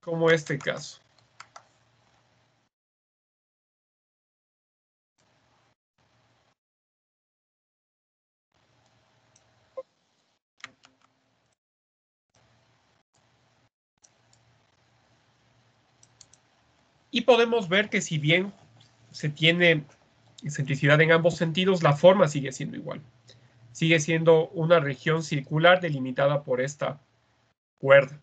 Como este caso. Y podemos ver que si bien se tiene excentricidad en ambos sentidos, la forma sigue siendo igual. Sigue siendo una región circular delimitada por esta cuerda.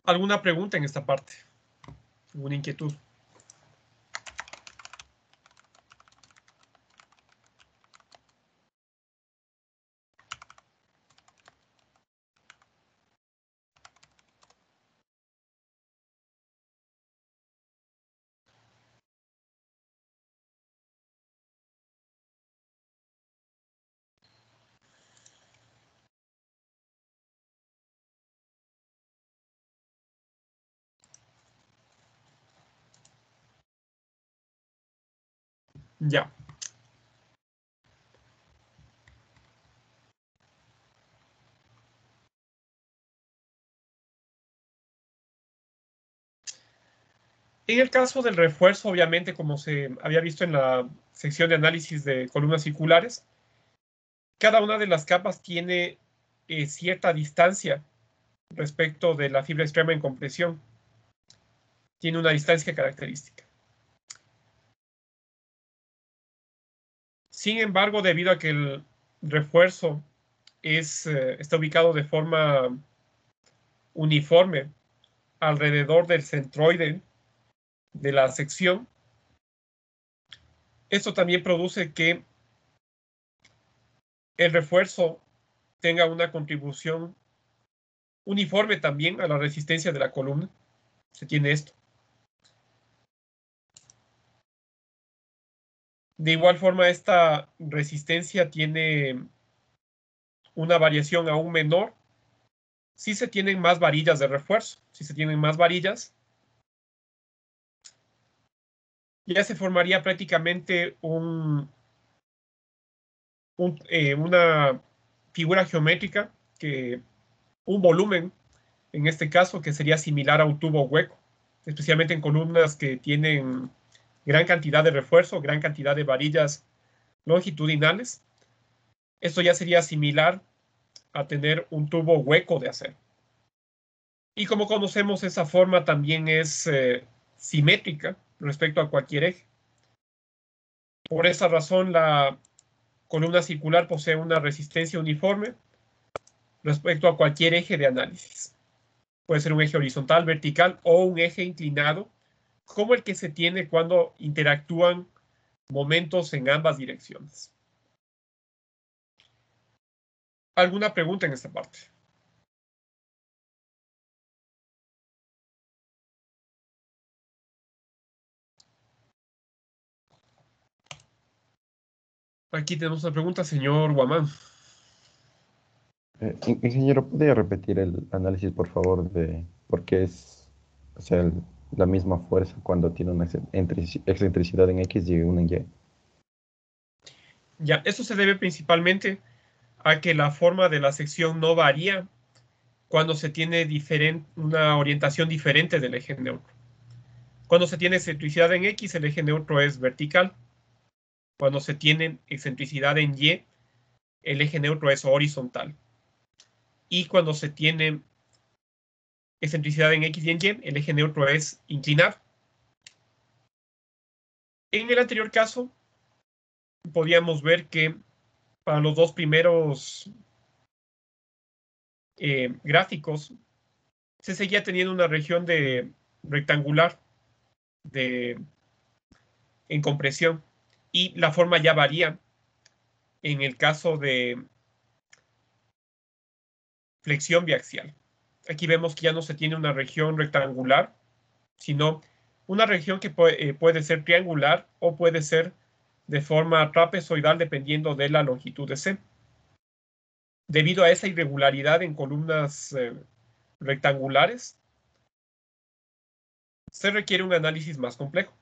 ¿Alguna pregunta en esta parte? ¿Alguna inquietud? Ya. En el caso del refuerzo, obviamente, como se había visto en la sección de análisis de columnas circulares, cada una de las capas tiene cierta distancia respecto de la fibra extrema en compresión. Tiene una distancia característica. Sin embargo, debido a que el refuerzo está ubicado de forma uniforme alrededor del centroide de la sección, esto también produce que el refuerzo tenga una contribución uniforme también a la resistencia de la columna. Se tiene esto. De igual forma, esta resistencia tiene una variación aún menor si se tienen más varillas de refuerzo. Si se tienen más varillas, ya se formaría prácticamente una figura geométrica, un volumen, en este caso, que sería similar a un tubo hueco, especialmente en columnas que tienen gran cantidad de refuerzo, gran cantidad de varillas longitudinales. Esto ya sería similar a tener un tubo hueco de acero. Y como conocemos, esa forma también es simétrica respecto a cualquier eje. Por esa razón, la columna circular posee una resistencia uniforme respecto a cualquier eje de análisis. Puede ser un eje horizontal, vertical o un eje inclinado, como el que se tiene cuando interactúan momentos en ambas direcciones. ¿Alguna pregunta en esta parte? Aquí tenemos una pregunta, señor Guamán. Ingeniero, ¿podría repetir el análisis, por favor, de por qué es, o sea, la misma fuerza cuando tiene una excentricidad en X y una en Y? Ya, eso se debe principalmente a que la forma de la sección no varía cuando se tiene una orientación diferente del eje neutro. Cuando se tiene excentricidad en X, el eje neutro es vertical. Cuando se tiene excentricidad en Y, el eje neutro es horizontal. Y cuando se tiene excentricidad en X y en Y, el eje neutro es inclinado. En el anterior caso, podíamos ver que para los dos primeros gráficos, se seguía teniendo una región rectangular en compresión, y la forma ya varía en el caso de flexión biaxial. Aquí vemos que ya no se tiene una región rectangular, sino una región que puede ser triangular o puede ser de forma trapezoidal dependiendo de la longitud de C. Debido a esa irregularidad en columnas rectangulares, se requiere un análisis más complejo.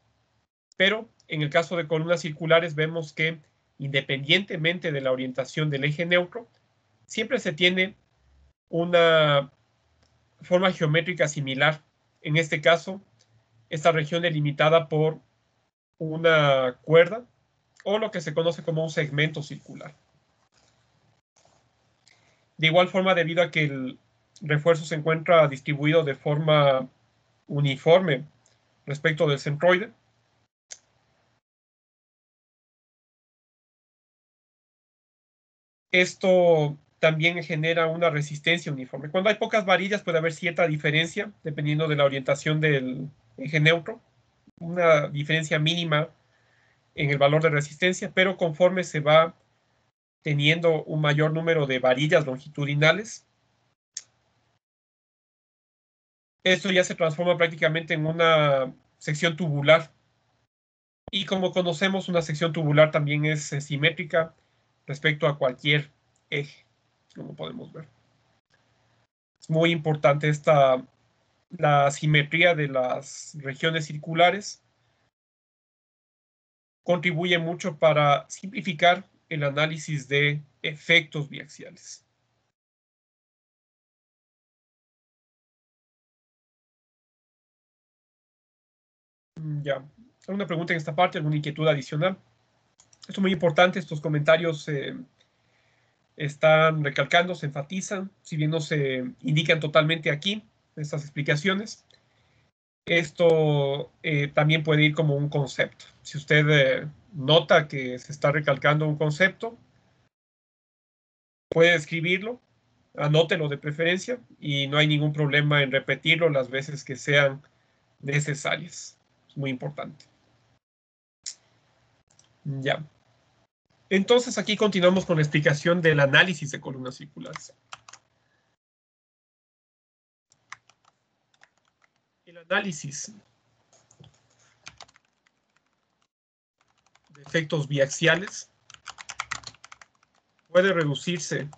Pero en el caso de columnas circulares vemos que independientemente de la orientación del eje neutro, siempre se tiene una forma geométrica similar. En este caso, esta región delimitada por una cuerda o lo que se conoce como un segmento circular. De igual forma, debido a que el refuerzo se encuentra distribuido de forma uniforme respecto del centroide, esto también genera una resistencia uniforme. Cuando hay pocas varillas puede haber cierta diferencia dependiendo de la orientación del eje neutro, una diferencia mínima en el valor de resistencia, pero conforme se va teniendo un mayor número de varillas longitudinales, esto ya se transforma prácticamente en una sección tubular. Y como conocemos, una sección tubular también es simétrica respecto a cualquier eje, como podemos ver. Es muy importante la simetría de las regiones circulares. Contribuye mucho para simplificar el análisis de efectos biaxiales. Ya, ¿alguna pregunta en esta parte? ¿Alguna inquietud adicional? Esto es muy importante, estos comentarios están recalcando, se enfatizan, si bien no se indican totalmente aquí, estas explicaciones. Esto también puede ir como un concepto. Si usted nota que se está recalcando un concepto, puede escribirlo, anótelo de preferencia y no hay ningún problema en repetirlo las veces que sean necesarias. Es muy importante. Ya. Entonces aquí continuamos con la explicación del análisis de columnas circulares. El análisis de efectos biaxiales puede reducirse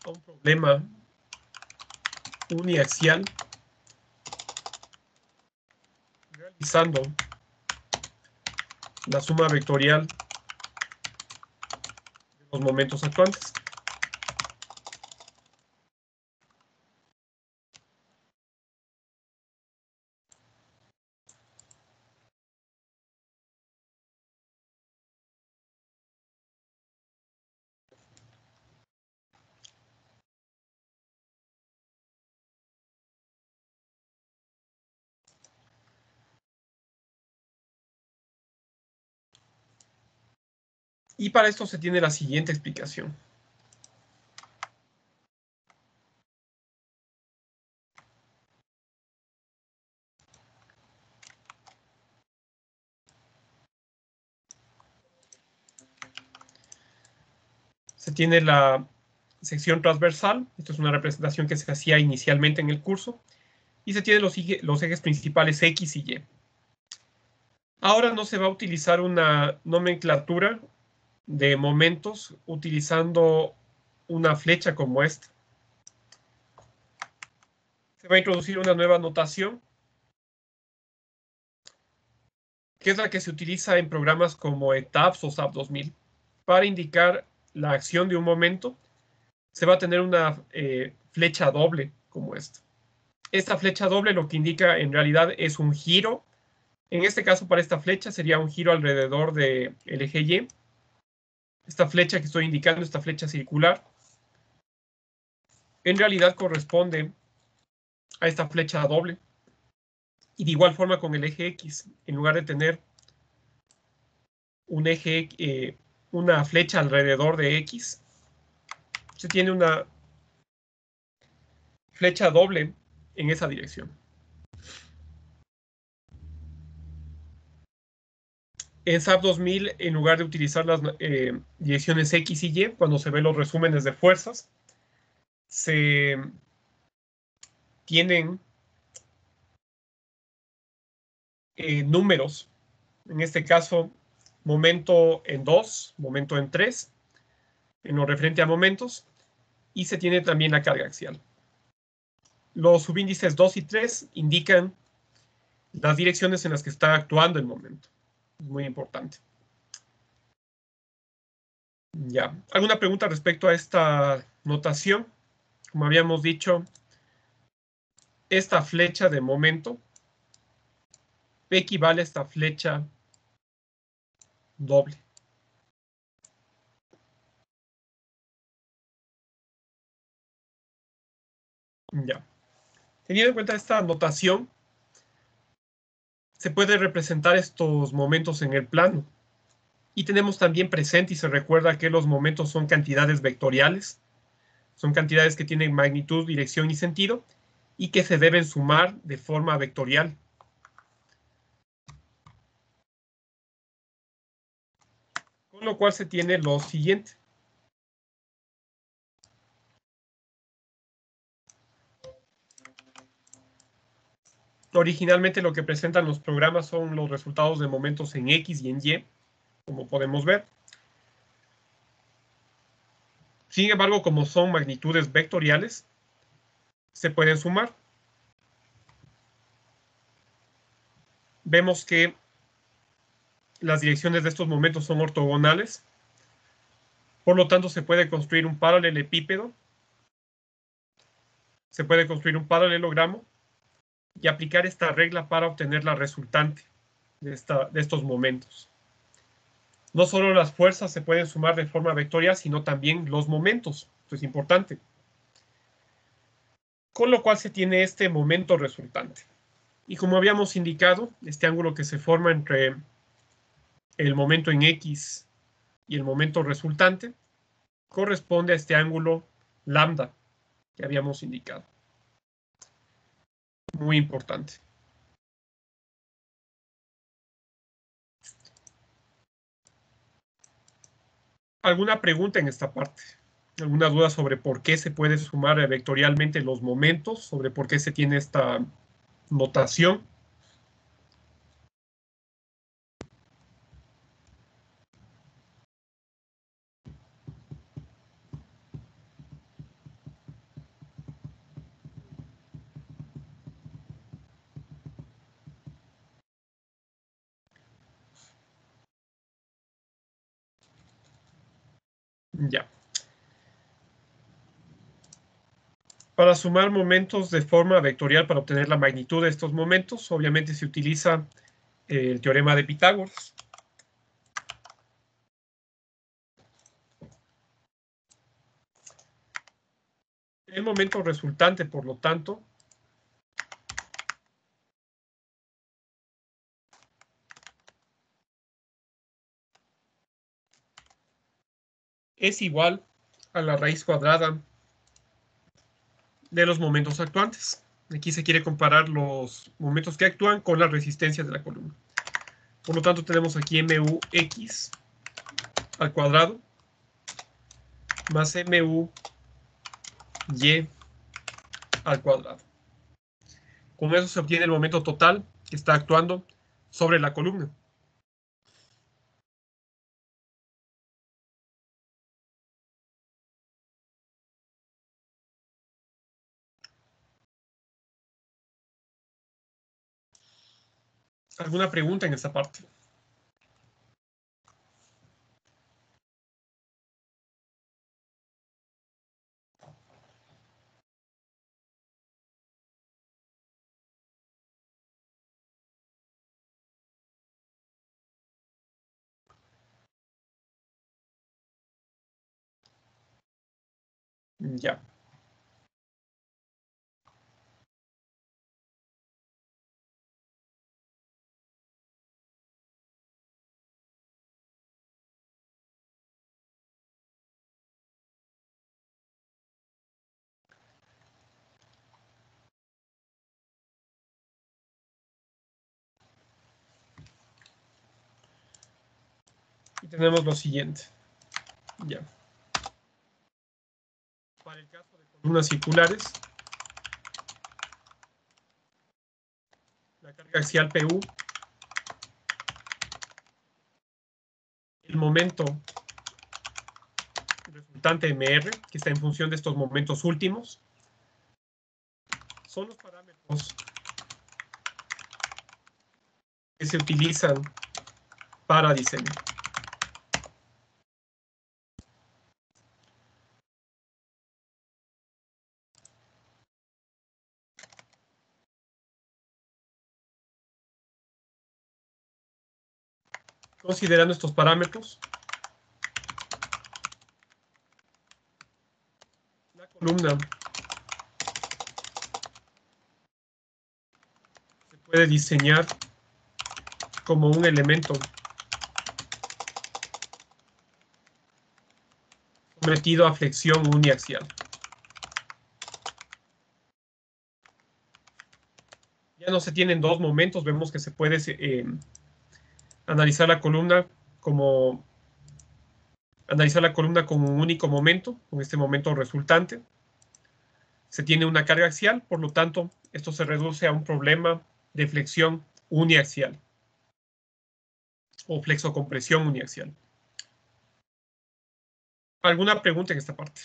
a un problema uniaxial realizando la suma vectorial de los momentos actuantes. Y para esto se tiene la siguiente explicación. Se tiene la sección transversal, esto es una representación que se hacía inicialmente en el curso, y se tienen los ejes principales X y Y. Ahora no se va a utilizar una nomenclatura de momentos utilizando una flecha como esta. Se va a introducir una nueva notación, que es la que se utiliza en programas como ETABS o SAP 2000. Para indicar la acción de un momento, se va a tener una flecha doble como esta. Esta flecha doble lo que indica en realidad es un giro. En este caso, para esta flecha, sería un giro alrededor del eje Y. Esta flecha que estoy indicando, esta flecha circular, en realidad corresponde a esta flecha doble. Y de igual forma con el eje X, en lugar de tener un eje, una flecha alrededor de X, se tiene una flecha doble en esa dirección. En SAP 2000, en lugar de utilizar las direcciones X y Y, cuando se ven los resúmenes de fuerzas, se tienen números. En este caso, momento en 2, momento en 3, en lo referente a momentos, y se tiene también la carga axial. Los subíndices 2 y 3 indican las direcciones en las que está actuando el momento. Es muy importante. Ya. ¿Alguna pregunta respecto a esta notación? Como habíamos dicho, esta flecha de momento equivale a esta flecha doble. Ya. Teniendo en cuenta esta notación, se puede representar estos momentos en el plano. Y tenemos también presente, y se recuerda que los momentos son cantidades vectoriales, son cantidades que tienen magnitud, dirección y sentido, y que se deben sumar de forma vectorial. Con lo cual se tiene lo siguiente. Originalmente lo que presentan los programas son los resultados de momentos en X y en Y, como podemos ver. Sin embargo, como son magnitudes vectoriales, se pueden sumar. Vemos que las direcciones de estos momentos son ortogonales. Por lo tanto, se puede construir un paralelepípedo. Se puede construir un paralelogramo y aplicar esta regla para obtener la resultante de estos momentos. No solo las fuerzas se pueden sumar de forma vectorial, sino también los momentos. Esto es importante. Con lo cual se tiene este momento resultante. Y como habíamos indicado, este ángulo que se forma entre el momento en X y el momento resultante corresponde a este ángulo lambda que habíamos indicado. Muy importante. ¿Alguna pregunta en esta parte? ¿Alguna duda sobre por qué se puede sumar vectorialmente los momentos? ¿Sobre por qué se tiene esta notación? Ya. Para sumar momentos de forma vectorial para obtener la magnitud de estos momentos, obviamente se utiliza el teorema de Pitágoras. El momento resultante, por lo tanto, es igual a la raíz cuadrada de los momentos actuantes. Aquí se quiere comparar los momentos que actúan con la resistencia de la columna. Por lo tanto, tenemos aquí MUX al cuadrado más MUY al cuadrado. Con eso se obtiene el momento total que está actuando sobre la columna. ¿Alguna pregunta en esta parte? Ya. Y tenemos lo siguiente. Ya. Para el caso de columnas circulares, la carga axial PU el momento resultante MR, que está en función de estos momentos últimos, son los parámetros que se utilizan para diseño. Considerando estos parámetros, la columna se puede diseñar como un elemento sometido a flexión uniaxial. Ya no se tienen dos momentos, vemos que se puede analizar la columna como un único momento, con este momento resultante. Se tiene una carga axial, por lo tanto, esto se reduce a un problema de flexión uniaxial o flexocompresión uniaxial. ¿Alguna pregunta en esta parte?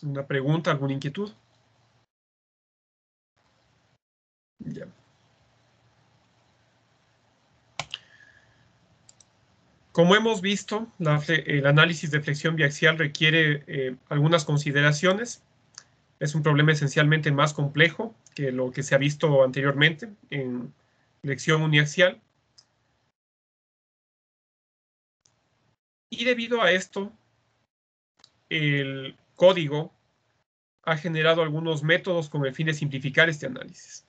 ¿Una pregunta, alguna inquietud? Ya. Como hemos visto, el análisis de flexión biaxial requiere algunas consideraciones. Es un problema esencialmente más complejo que lo que se ha visto anteriormente en flexión uniaxial. Y debido a esto, el código ha generado algunos métodos con el fin de simplificar este análisis.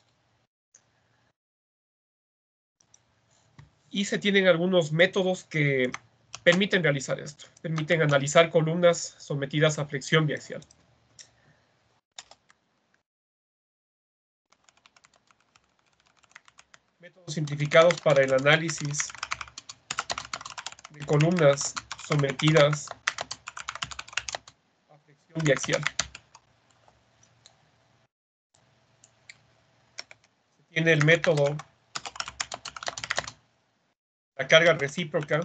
Y se tienen algunos métodos que permiten realizar esto. Permiten analizar columnas sometidas a flexión biaxial. Métodos simplificados para el análisis de columnas sometidas a flexión biaxial. Se tiene el método, la carga recíproca,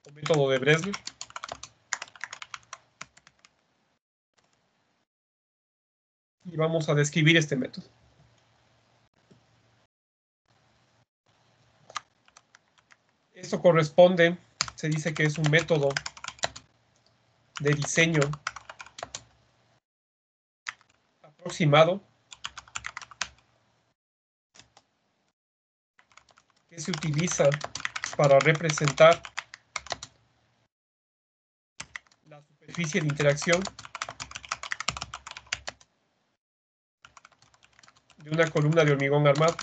o método de Bresler. Y vamos a describir este método. Esto corresponde, se dice que es un método de diseño aproximado que se utiliza para representar la superficie de interacción de una columna de hormigón armado.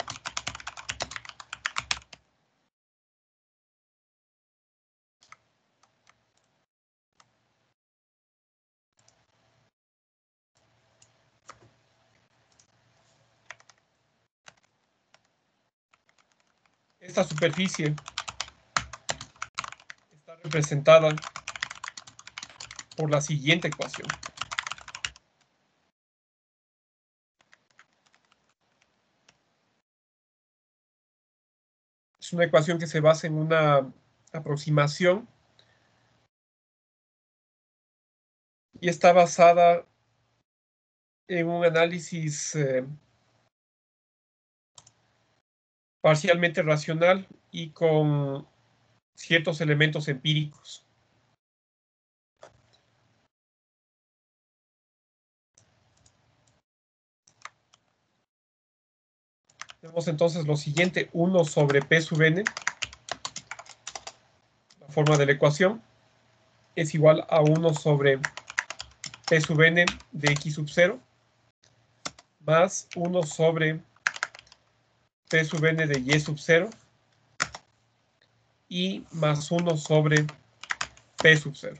Esta superficie está representada por la siguiente ecuación. Es una ecuación que se basa en una aproximación y está basada en un análisis parcialmente racional y con ciertos elementos empíricos. Tenemos entonces lo siguiente: 1 sobre P sub n, la forma de la ecuación, es igual a 1 sobre P sub n de x sub 0, más 1 sobre P sub n de y sub 0, y más 1 sobre P sub 0.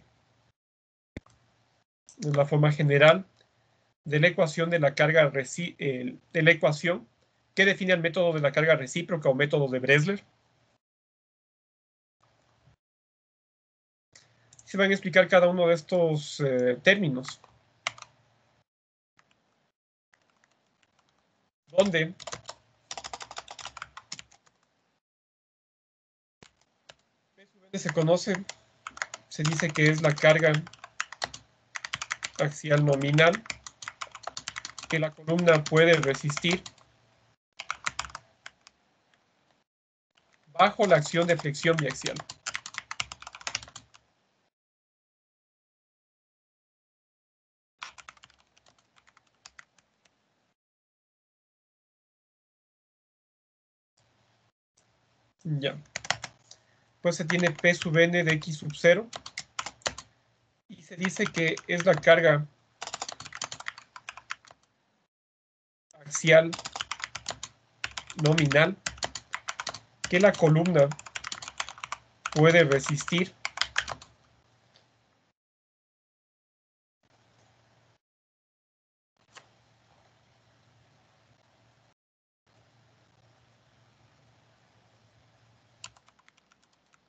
Es la forma general de la ecuación de la carga de la ecuación que define el método de la carga recíproca o método de Bresler. Se van a explicar cada uno de estos términos. Donde P sub n se conoce, se dice que es la carga axial nominal que la columna puede resistir bajo la acción de flexión biaxial. Ya. Pues se tiene P sub n de x sub 0 y se dice que es la carga axial nominal que la columna puede resistir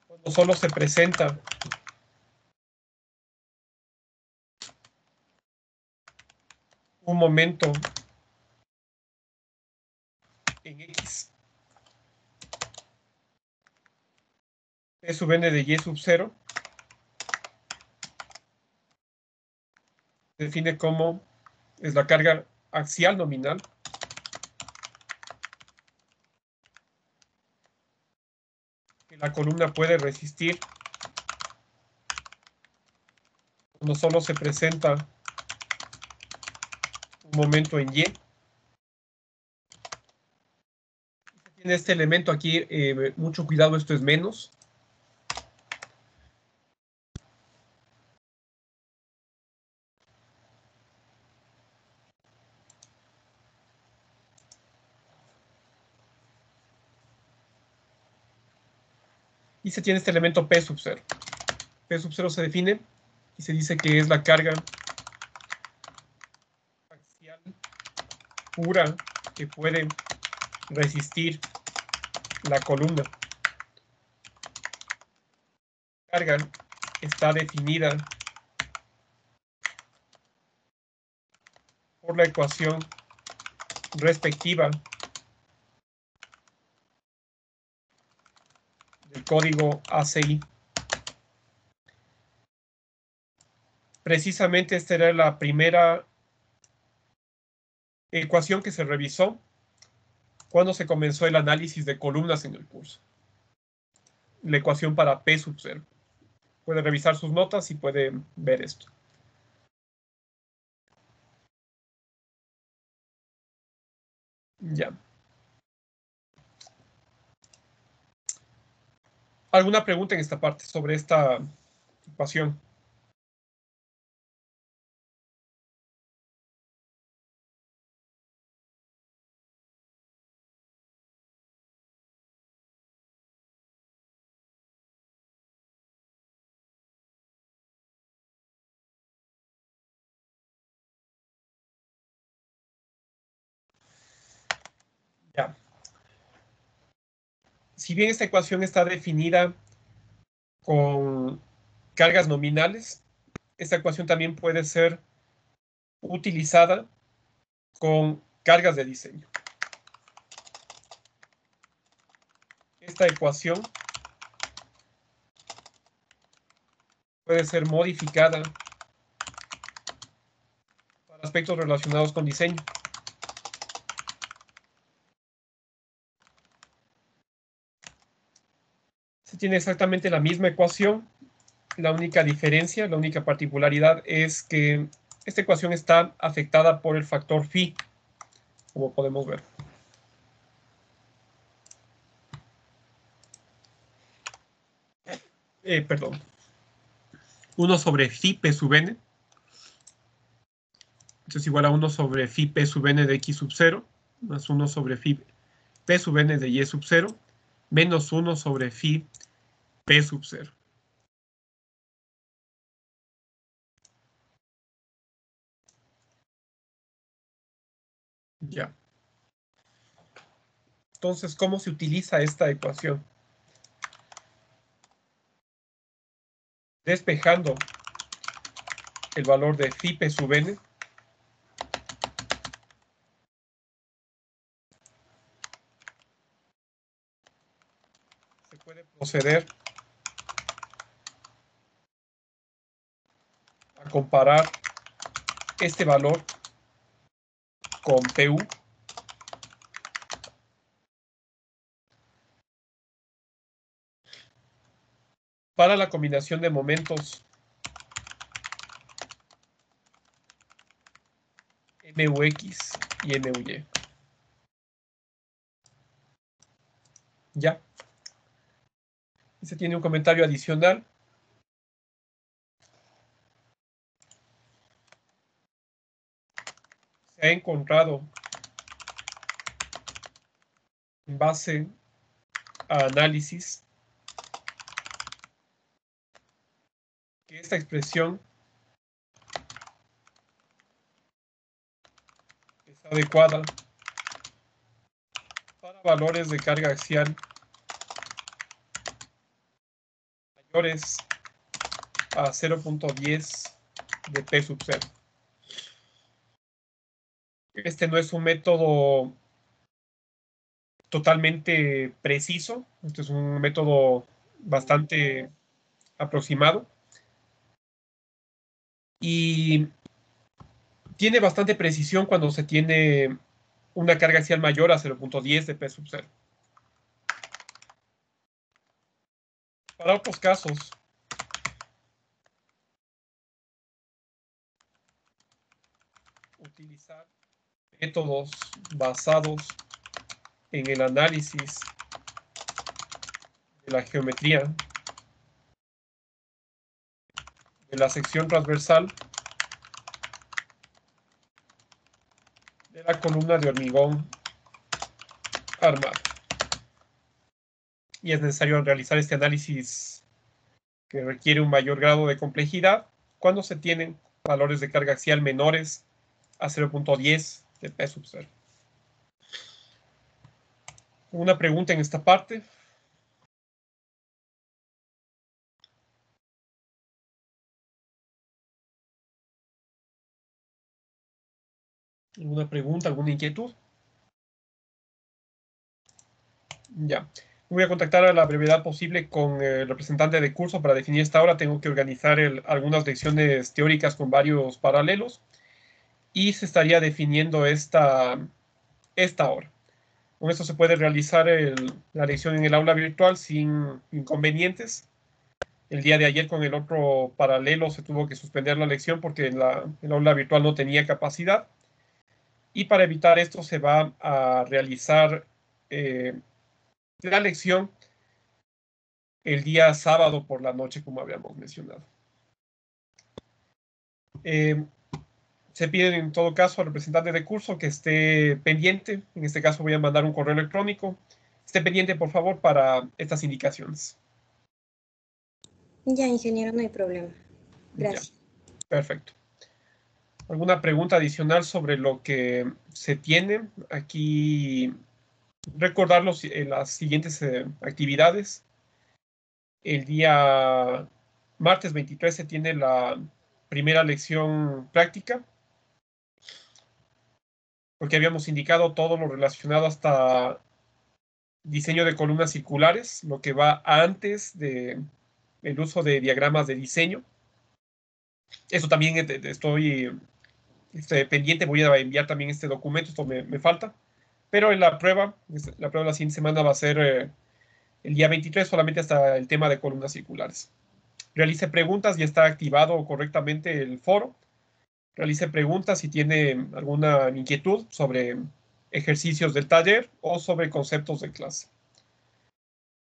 cuando solo se presenta un momento en X. P sub n de y sub 0 se define como es la carga axial nominal que la columna puede resistir cuando solo se presenta un momento en Y. Tiene este elemento aquí, mucho cuidado, esto es menos. Y se tiene este elemento P sub 0. P sub 0 se define y se dice que es la carga axial pura que puede resistir la columna. La carga está definida por la ecuación respectiva del código ACI. Precisamente esta era la primera ecuación que se revisó cuando se comenzó el análisis de columnas en el curso. La ecuación para P sub 0. Puede revisar sus notas y puede ver esto. Ya. ¿Alguna pregunta en esta parte sobre esta ecuación? Ya. Si bien esta ecuación está definida con cargas nominales, esta ecuación también puede ser utilizada con cargas de diseño. Esta ecuación puede ser modificada para aspectos relacionados con diseño. Se tiene exactamente la misma ecuación. La única diferencia, la única particularidad es que esta ecuación está afectada por el factor phi, como podemos ver. Perdón. 1 sobre phi p sub n. Esto es igual a 1 sobre phi p sub n de x sub 0, más 1 sobre phi p sub n de y sub 0, menos 1 sobre phi p sub 0. Ya. Entonces, ¿cómo se utiliza esta ecuación? Despejando el valor de phi p sub n se puede proceder a comparar este valor con PU para la combinación de momentos MUX y MUY. Ya. Se tiene un comentario adicional. Se ha encontrado en base a análisis que esta expresión es adecuada para valores de carga axial mayores a 0.10 de P sub 0. Este no es un método totalmente preciso, este es un método bastante aproximado y tiene bastante precisión cuando se tiene una carga axial mayor a 0.10 de P sub 0. Para otros casos, utilizar métodos basados en el análisis de la geometría de la sección transversal de la columna de hormigón armado. Y es necesario realizar este análisis que requiere un mayor grado de complejidad cuando se tienen valores de carga axial menores a 0.10 de P sub 0. Una pregunta en esta parte. ¿Alguna pregunta, alguna inquietud? Ya. Voy a contactar a la brevedad posible con el representante de curso para definir esta hora. Tengo que organizar algunas lecciones teóricas con varios paralelos y se estaría definiendo esta hora. Con esto se puede realizar la lección en el aula virtual sin inconvenientes. El día de ayer con el otro paralelo se tuvo que suspender la lección porque el aula virtual no tenía capacidad. Y para evitar esto se va a realizar la lección el día sábado por la noche, como habíamos mencionado. Se pide en todo caso al representante de curso que esté pendiente. En este caso voy a mandar un correo electrónico. Esté pendiente, por favor, para estas indicaciones. Ya, ingeniero, no hay problema. Gracias. Ya, perfecto. ¿Alguna pregunta adicional sobre lo que se tiene? Aquí recordar las siguientes actividades. El día martes 23 se tiene la primera lección práctica, porque habíamos indicado todo lo relacionado hasta diseño de columnas circulares, lo que va antes del uso de diagramas de diseño. Eso también estoy pendiente, voy a enviar también este documento, esto me falta. Pero en la prueba de la siguiente semana va a ser el día 23, solamente hasta el tema de columnas circulares. Realice preguntas, ya está activado correctamente el foro. Realice preguntas si tiene alguna inquietud sobre ejercicios del taller o sobre conceptos de clase.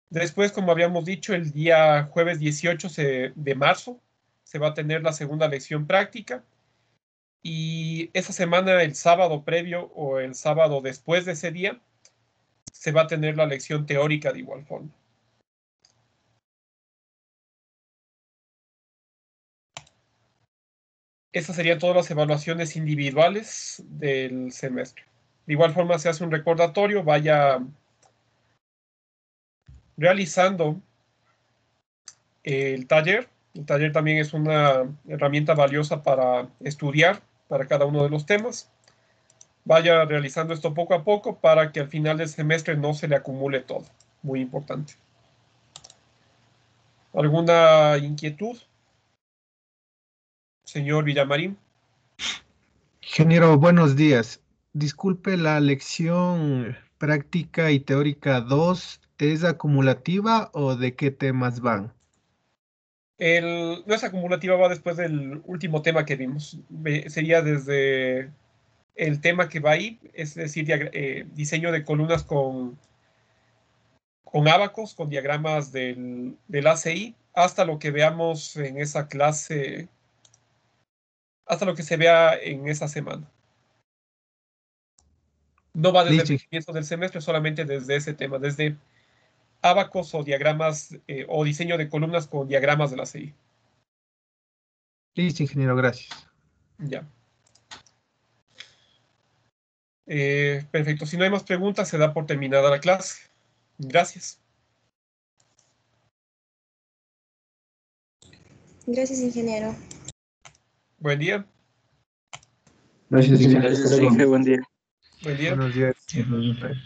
Después, como habíamos dicho, el día jueves 18 de marzo se va a tener la segunda lección práctica. Y esa semana, el sábado previo o el sábado después de ese día, se va a tener la lección teórica de igual forma. Esas serían todas las evaluaciones individuales del semestre. De igual forma se hace un recordatorio, vaya realizando el taller. El taller también es una herramienta valiosa para estudiar para cada uno de los temas. Vaya realizando esto poco a poco para que al final del semestre no se le acumule todo. Muy importante. ¿Alguna inquietud? Señor Villamarín. Ingeniero, buenos días. Disculpe, la lección práctica y teórica 2, ¿es acumulativa o de qué temas van? Nuestra acumulativa va después del último tema que vimos. Sería desde el tema que va ahí, es decir, diseño de columnas con ábacos, con diagramas del ACI, hasta lo que veamos en esa clase, hasta lo que se vea en esa semana. No va desde Listo, el comienzo del semestre, solamente desde ese tema, desde ábacos o diagramas o diseño de columnas con diagramas del ACI. listo, ingeniero, gracias. Ya. Perfecto. Si no hay más preguntas, se da por terminada la clase. Gracias. Gracias, ingeniero. Buen día. Gracias, ingeniero. Gracias, Hasta luego. Inge, buen día. Buen día. Buenos días. Sí, nos vemos.